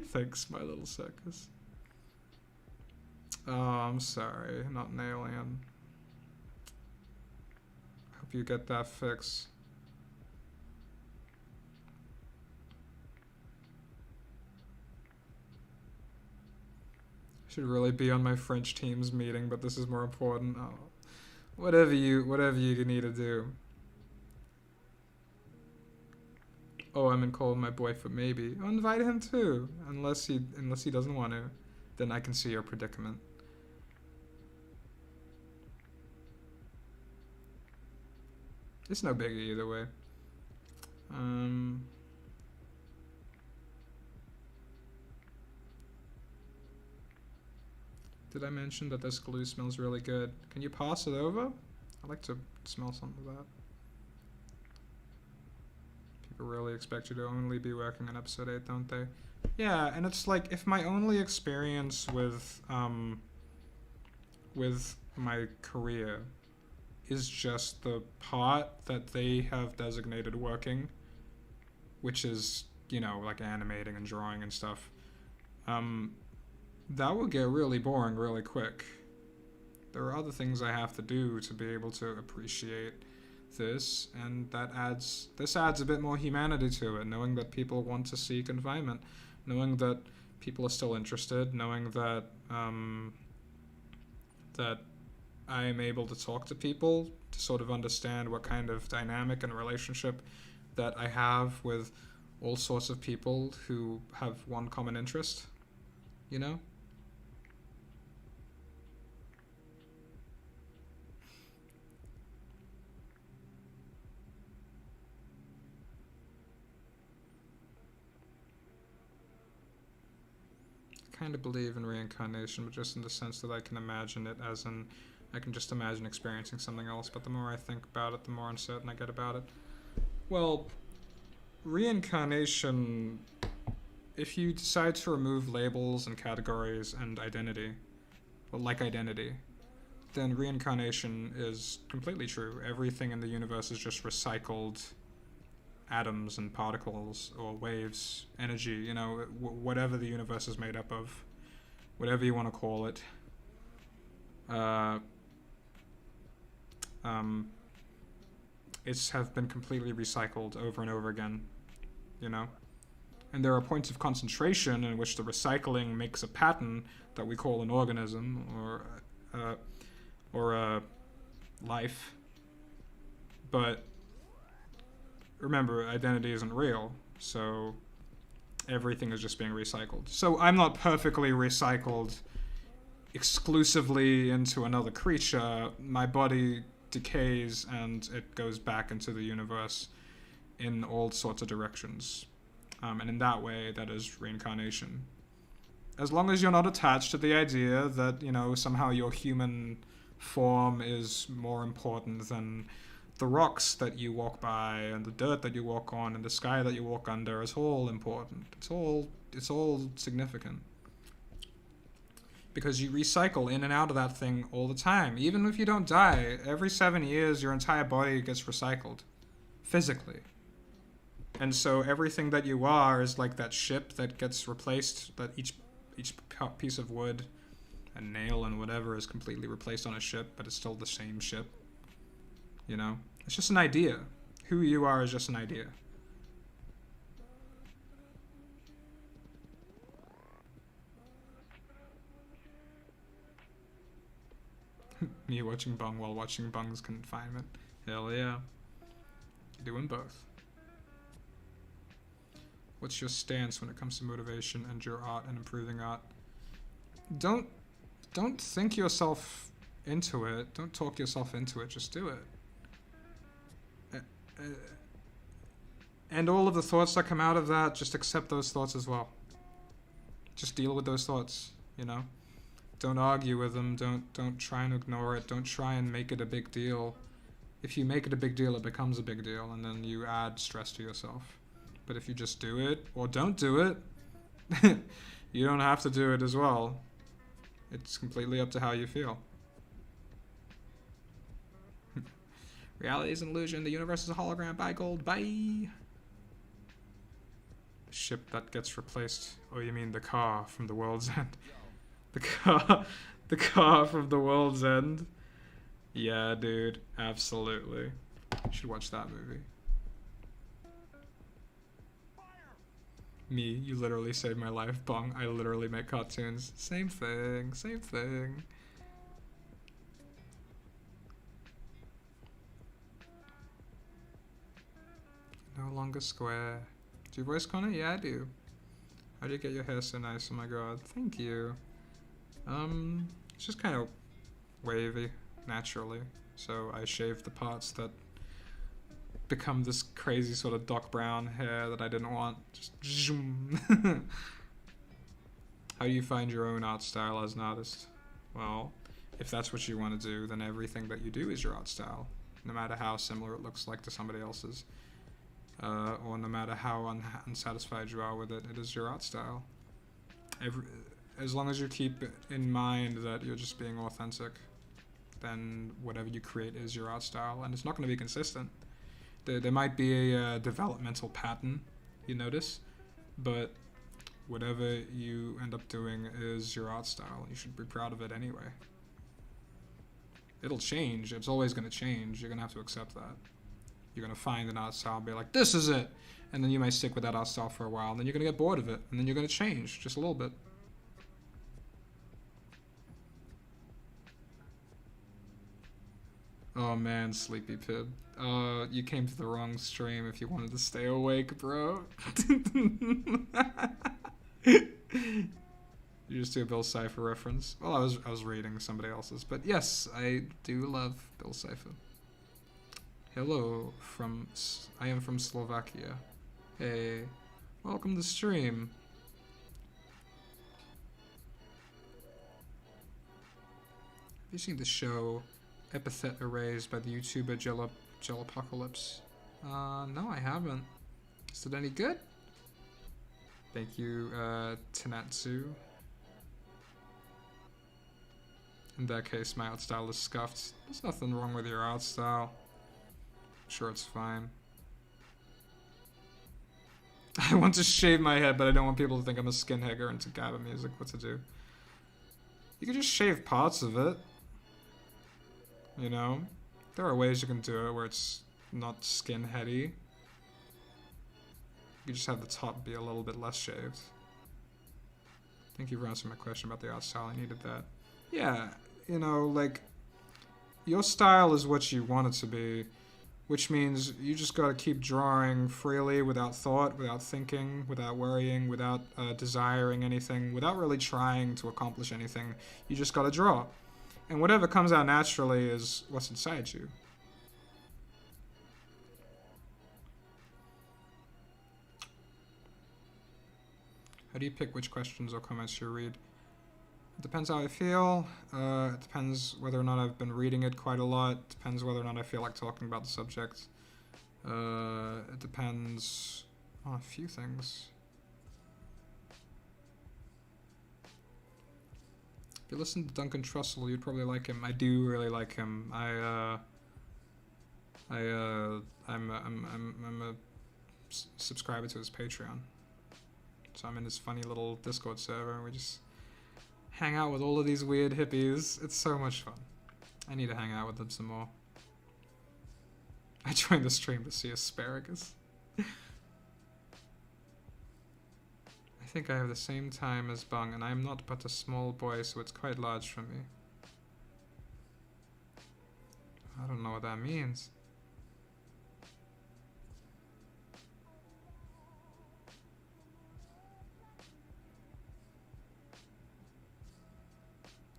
Thanks, my little circus. Oh, I'm sorry. Not an alien. Hope you get that fix. Should really be on my French Teams meeting, but this is more important. Oh, whatever you need to do. Oh, I'm in call with my boyfriend. Maybe I'll invite him too, unless he doesn't want to. Then I can see your predicament. It's no biggie either way. Did I mention that this glue smells really good? Can you pass it over? I like to smell some of that. People really expect you to only be working on episode 8, don't they? Yeah, and it's like, if my only experience with my career is just the part that they have designated working, which is, you know, like animating and drawing and stuff, that will get really boring really quick. There are other things I have to do to be able to appreciate this, and this adds a bit more humanity to it, knowing that people want to see confinement, knowing that people are still interested, knowing that that I am able to talk to people to sort of understand what kind of dynamic and relationship that I have with all sorts of people who have one common interest, you know? Kind of believe in reincarnation, but just in the sense that I can imagine it as in, I can just imagine experiencing something else, but the more I think about it, the more uncertain I get about it. Well, reincarnation, if you decide to remove labels and categories and identity, well, like identity, then reincarnation is completely true. Everything in the universe is just recycled atoms and particles or waves, energy, you know, whatever the universe is made up of, whatever you want to call it. It's have been completely recycled over and over again, you know? And there are points of concentration in which the recycling makes a pattern that we call an organism or life. But remember, identity isn't real, so everything is just being recycled. So I'm not perfectly recycled exclusively into another creature. My body decays and it goes back into the universe in all sorts of directions. And in that way, that is reincarnation. As long as you're not attached to the idea that, you know, somehow your human form is more important than the rocks that you walk by and the dirt that you walk on and the sky that you walk under is all important. It's all significant. Because you recycle in and out of that thing all the time. Even if you don't die, every 7 years your entire body gets recycled. Physically. And so everything that you are is like that ship that gets replaced, that each piece of wood and nail and whatever is completely replaced on a ship, but it's still the same ship. You know? It's just an idea. Who you are is just an idea. Me watching Bung while watching Bung's confinement. Hell yeah. You're doing both. What's your stance when it comes to motivation and your art and improving art? Don't think yourself into it. Don't talk yourself into it. Just do it. And all of the thoughts that come out of that, just accept those thoughts as well. Just deal with those thoughts, you know? Don't argue with them. Don't try and ignore it. Don't try and make it a big deal. If you make it a big deal, it becomes a big deal, and then you add stress to yourself. But if you just do it, or don't do it, you don't have to do it as well. It's completely up to how you feel. Reality is an illusion. The universe is a hologram. Bye, gold. Bye. The ship that gets replaced. Oh, you mean the car from the world's end? The car from the world's end. Yeah, dude. Absolutely. You should watch that movie. Me, you literally saved my life. Bong, I literally make cartoons. Same thing. Same thing. No longer square. Do you voice Connor? Yeah, I do. How do you get your hair so nice? Oh my god. Thank you. It's just kind of wavy, naturally. So I shave the parts that become this crazy sort of dark brown hair that I didn't want. Just zoom. How do you find your own art style as an artist? Well, if that's what you want to do, then everything that you do is your art style. No matter how similar it looks like to somebody else's. Or no matter how unsatisfied you are with it, it is your art style. As long as you keep in mind that you're just being authentic, then whatever you create is your art style, and it's not going to be consistent. There might be a developmental pattern, you notice, but whatever you end up doing is your art style. You should be proud of it anyway. It'll change. It's always going to change. You're going to have to accept that. You're going to find an art style and be like, this is it! And then you might stick with that art style for a while, and then you're going to get bored of it, and then you're going to change just a little bit. Oh man, Sleepy Pib. You came to the wrong stream if you wanted to stay awake, bro. You just do a Bill Cipher reference. Well, I was reading somebody else's, but yes, I do love Bill Cipher. Hello, I am from Slovakia. Hey, welcome to stream. Have you seen the show Epithet Erased by the YouTuber Jelapocalypse? No, I haven't. Is it any good? Thank you, Tenatsu. In that case, my art style is scuffed. There's nothing wrong with your art style. I'm sure it's fine. I want to shave my head, but I don't want people to think I'm a skinhead or into Gabba music. What to do? You can just shave parts of it. You know? There are ways you can do it where it's not skinheady. You can just have the top be a little bit less shaved. Thank you for answering my question about the art style. I needed that. Yeah, you know, like, your style is what you want it to be, which means you just gotta keep drawing freely without thought, without thinking, without worrying, without desiring anything, without really trying to accomplish anything. You just gotta draw. And whatever comes out naturally is what's inside you. How do you pick which questions or comments you read? It depends how I feel. It depends whether or not I've been reading it quite a lot. It depends whether or not I feel like talking about the subject. It depends on a few things. If you listen to Duncan Trussell, you'd probably like him. I do really like him. I'm a subscriber to his Patreon. So I'm in this funny little Discord server and we just hang out with all of these weird hippies. It's so much fun. I need to hang out with them some more. I joined the stream to see asparagus. I think I have the same time as Bung, and I am not but a small boy, so it's quite large for me. I don't know what that means.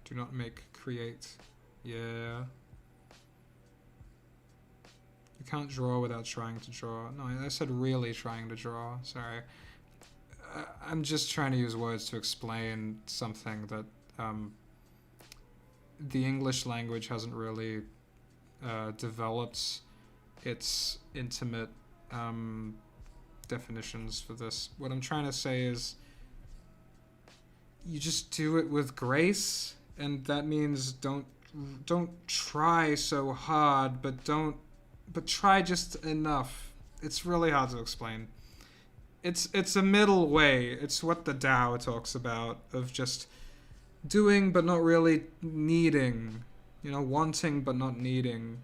Do not make, create. Yeah. You can't draw without trying to draw. No, I said really trying to draw. Sorry. I'm just trying to use words to explain something that the English language hasn't really developed its intimate definitions for this. What I'm trying to say is you just do it with grace, and that means don't try so hard, but try just enough. It's really hard to explain. It's a middle way. It's what the Tao talks about, of just doing but not really needing. You know, wanting but not needing.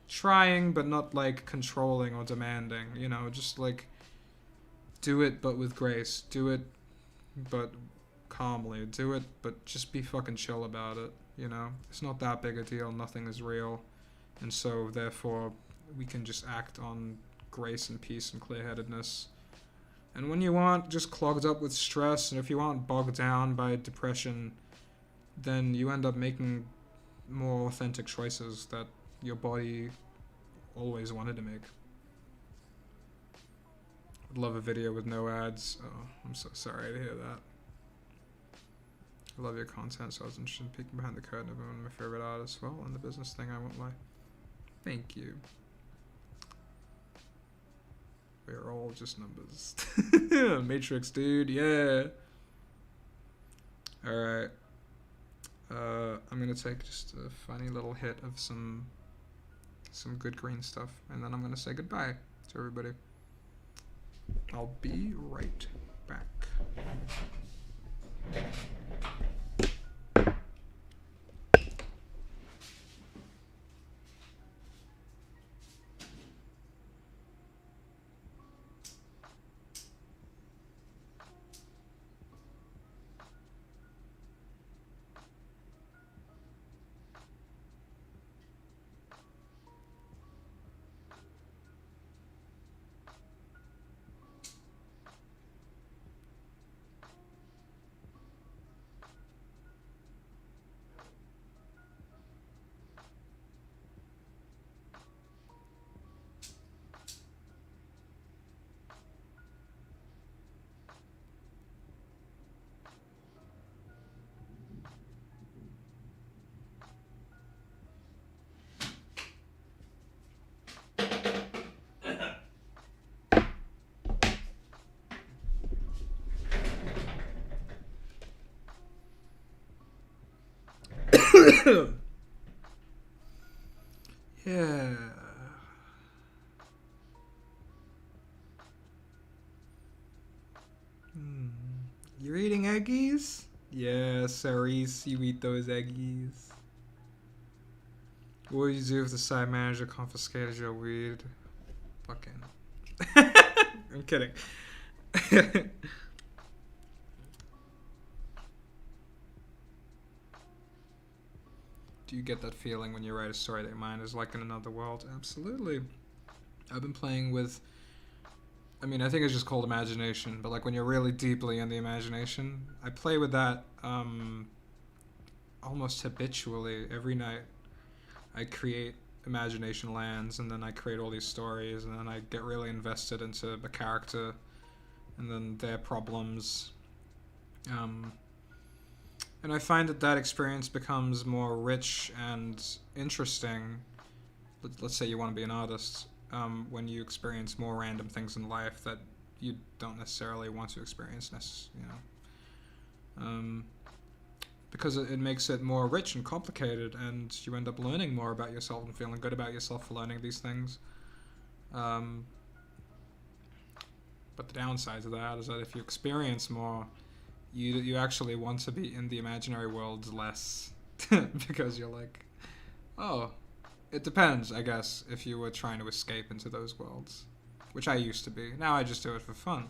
Trying but not like controlling or demanding. You know, just like do it but with grace. Do it but calmly. Do it but just be fucking chill about it. You know, it's not that big a deal. Nothing is real. And so therefore we can just act on grace and peace and clear-headedness. And when you aren't just clogged up with stress, and if you aren't bogged down by depression, then you end up making more authentic choices that your body always wanted to make. I'd love a video with no ads. Oh, I'm so sorry to hear that. I love your content, so I was interested in peeking behind the curtain of one of my favorite artists. Well, on the business thing, I won't lie. Thank you. We're all just numbers. Matrix, dude, yeah. Alright. I'm gonna take just a funny little hit of some good green stuff, and then I'm gonna say goodbye to everybody. I'll be right back. Yeah. You're eating eggies? Yeah, Cerise, you eat those eggies. What would you do if the site manager confiscated your weed? Fucking. I'm kidding. Do you get that feeling when you write a story that your mind is like in another world? Absolutely. I've been playing with, I mean, I think it's just called imagination, but like when you're really deeply in the imagination, I play with that almost habitually every night. I create imagination lands, and then I create all these stories, and then I get really invested into the character and then their problems. And I find that that experience becomes more rich and interesting. Let's say you want to be an artist, when you experience more random things in life that you don't necessarily want to experience, because it makes it more rich and complicated, and you end up learning more about yourself and feeling good about yourself for learning these things. But the downside to that is that if you experience more, you actually want to be in the imaginary worlds less, because you're like, oh, it depends, I guess, if you were trying to escape into those worlds, which I used to be. Now I just do it for fun.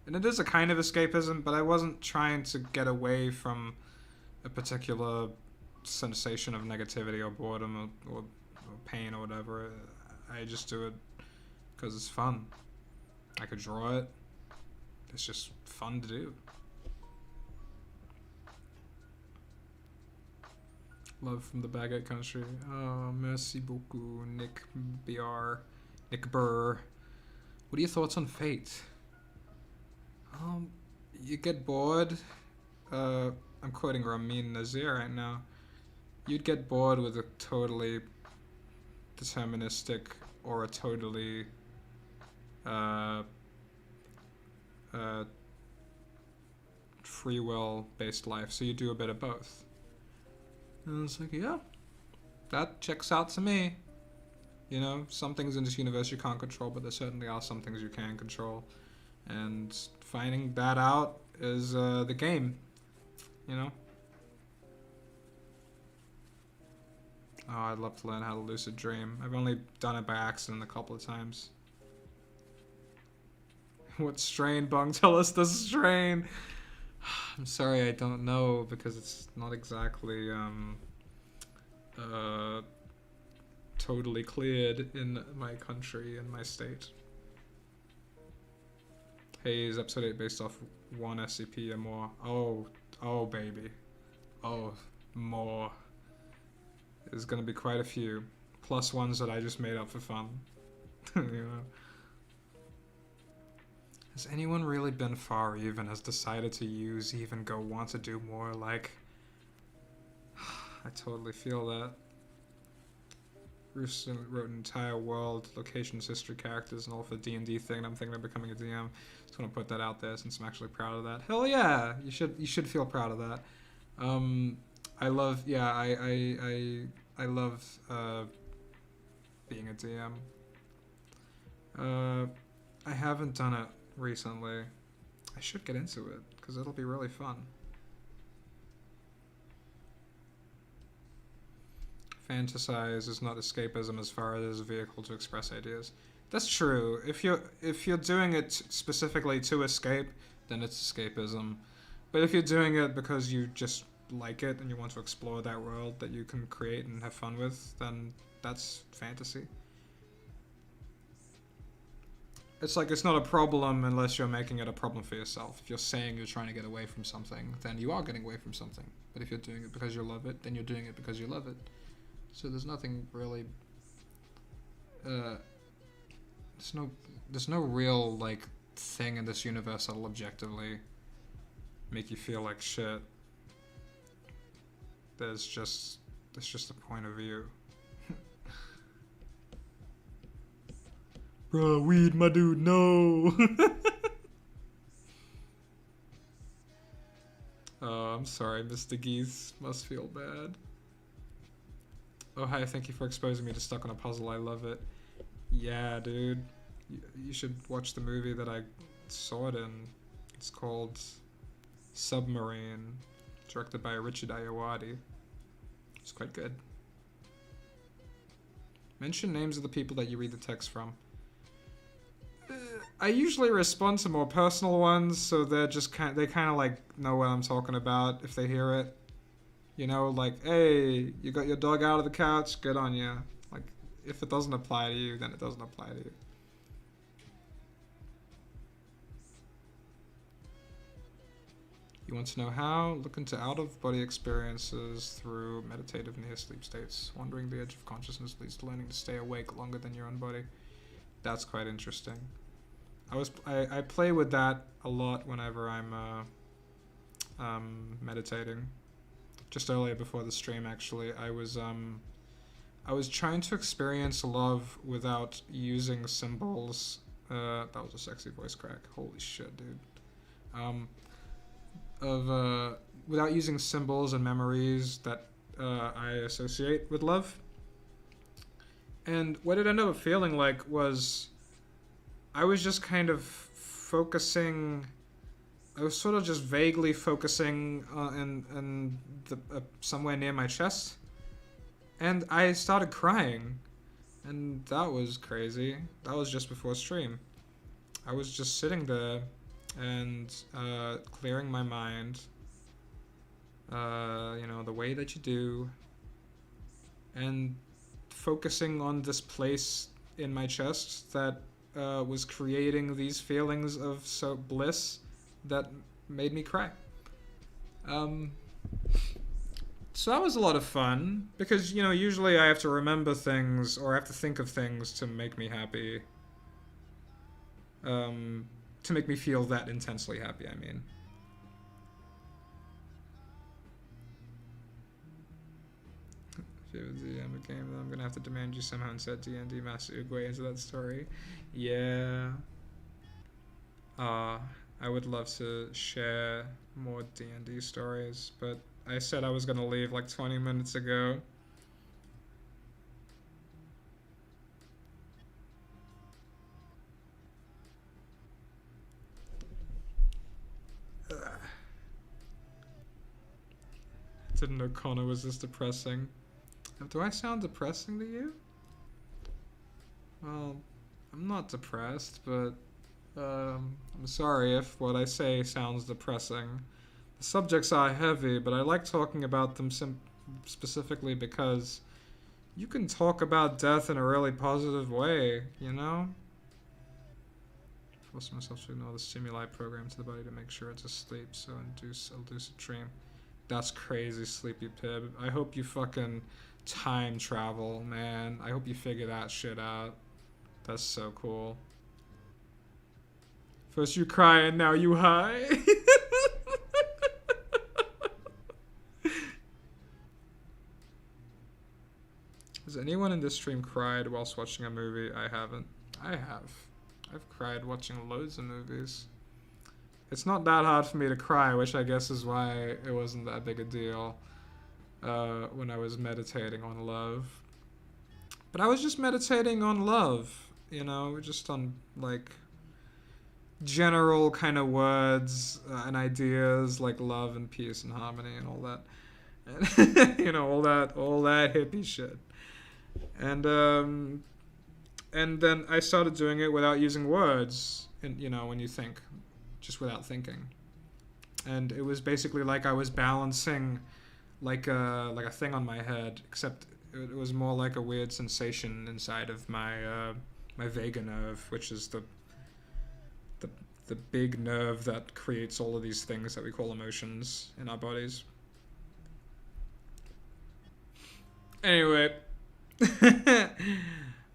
And it is a kind of escapism, but I wasn't trying to get away from a particular sensation of negativity or boredom or pain or whatever. I just do it because it's fun. I could draw it. It's just fun to do. Love from the Baguette Country. Oh, merci beaucoup, Nick Burr. What are your thoughts on Fate? You get bored. I'm quoting Ramin Nazir right now. You'd get bored with a totally deterministic or a totally free will based life, so you do a bit of both. And it's like, yeah, that checks out to me. You know, some things in this universe you can't control, but there certainly are some things you can control. And finding that out is the game, you know? Oh, I'd love to learn how to lucid dream. I've only done it by accident a couple of times. What strain, Bong? Tell us the strain! I'm sorry, I don't know, because it's not exactly totally cleared in my country, in my state. Hey, is episode 8 based off one SCP or more? Oh baby. Oh, more. There's gonna be quite a few. Plus ones that I just made up for fun. You know? Has anyone really been far even, has decided to use even, go want to do more? Like, I totally feel that. Bruce wrote an entire world, locations, history, characters, and all for D&D thing, and I'm thinking of becoming a DM. Just want to put that out there since I'm actually proud of that. Hell yeah! You should feel proud of that. I love, yeah, I love being a DM. I haven't done it recently. I should get into it, because it'll be really fun. Fantasize is not escapism as far as a vehicle to express ideas. That's true. If you're doing it specifically to escape, then it's escapism. But if you're doing it because you just like it and you want to explore that world that you can create and have fun with, then that's fantasy. It's like, it's not a problem unless you're making it a problem for yourself. If you're saying you're trying to get away from something, then you are getting away from something. But if you're doing it because you love it, then you're doing it because you love it. So there's nothing really, there's no real, like, thing in this universe that'll objectively make you feel like shit. There's just a point of view. Bruh, weed, my dude, no! Oh, I'm sorry, Mr. Geese. Must feel bad. Oh, hi, thank you for exposing me to Stuck on a Puzzle. I love it. Yeah, dude. You should watch the movie that I saw it in. It's called Submarine, directed by Richard Ayoade. It's quite good. Mention names of the people that you read the text from. I usually respond to more personal ones, so they're just they kind of like know what I'm talking about if they hear it. You know, like, hey, you got your dog out of the couch, good on you. Like, if it doesn't apply to you, then it doesn't apply to you. You want to know how? Look into out-of-body experiences through meditative near-sleep states. Wandering the edge of consciousness leads to learning to stay awake longer than your own body. That's quite interesting. I play with that a lot whenever I'm meditating. Just earlier before the stream, actually, I was trying to experience love without using symbols. That was a sexy voice crack. Holy shit, dude. Without using symbols and memories that I associate with love. And what it ended up feeling like was I was just kind of focusing. I was sort of just vaguely focusing in somewhere near my chest, and I started crying, and that was crazy. That was just before stream. I was just sitting there and clearing my mind, you know, the way that you do, and focusing on this place in my chest that was creating these feelings of bliss that made me cry. So that was a lot of fun, because, you know, usually I have to remember things, or I have to think of things to make me happy. To make me feel that intensely happy, I mean. If you have a DM game, then I'm gonna have to demand you somehow insert D&D Master Uguay into that story. Yeah. I would love to share more D&D stories, but I said I was gonna leave like 20 minutes ago. Didn't know Connor was this depressing. Do I sound depressing to you? Well, I'm not depressed, but I'm sorry if what I say sounds depressing. The subjects are heavy, but I like talking about them specifically because you can talk about death in a really positive way, you know? Force myself to ignore the stimuli program to the body to make sure it's asleep, so induce a lucid dream. That's crazy, Sleepy Pib. I hope you fucking time travel, man. I hope you figure that shit out. That's so cool. First you cry and now you high. Has anyone in this stream cried whilst watching a movie? I haven't. I have. I've cried watching loads of movies. It's not that hard for me to cry, which I guess is why it wasn't that big a deal when I was meditating on love. But I was just meditating on love, you know, just on, like, general kind of words and ideas like love and peace and harmony and all that. And, you know, all that hippie shit. And then I started doing it without using words, and, you know, when you think. Just without thinking. And it was basically like I was balancing like a thing on my head, except it was more like a weird sensation inside of my my vagus nerve, which is the big nerve that creates all of these things that we call emotions in our bodies. Anyway.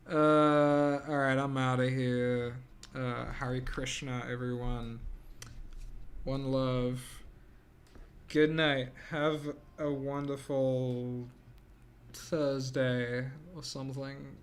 Alright, I'm out of here. Hare Krishna, everyone. One love. Good night. Have a wonderful Thursday or something.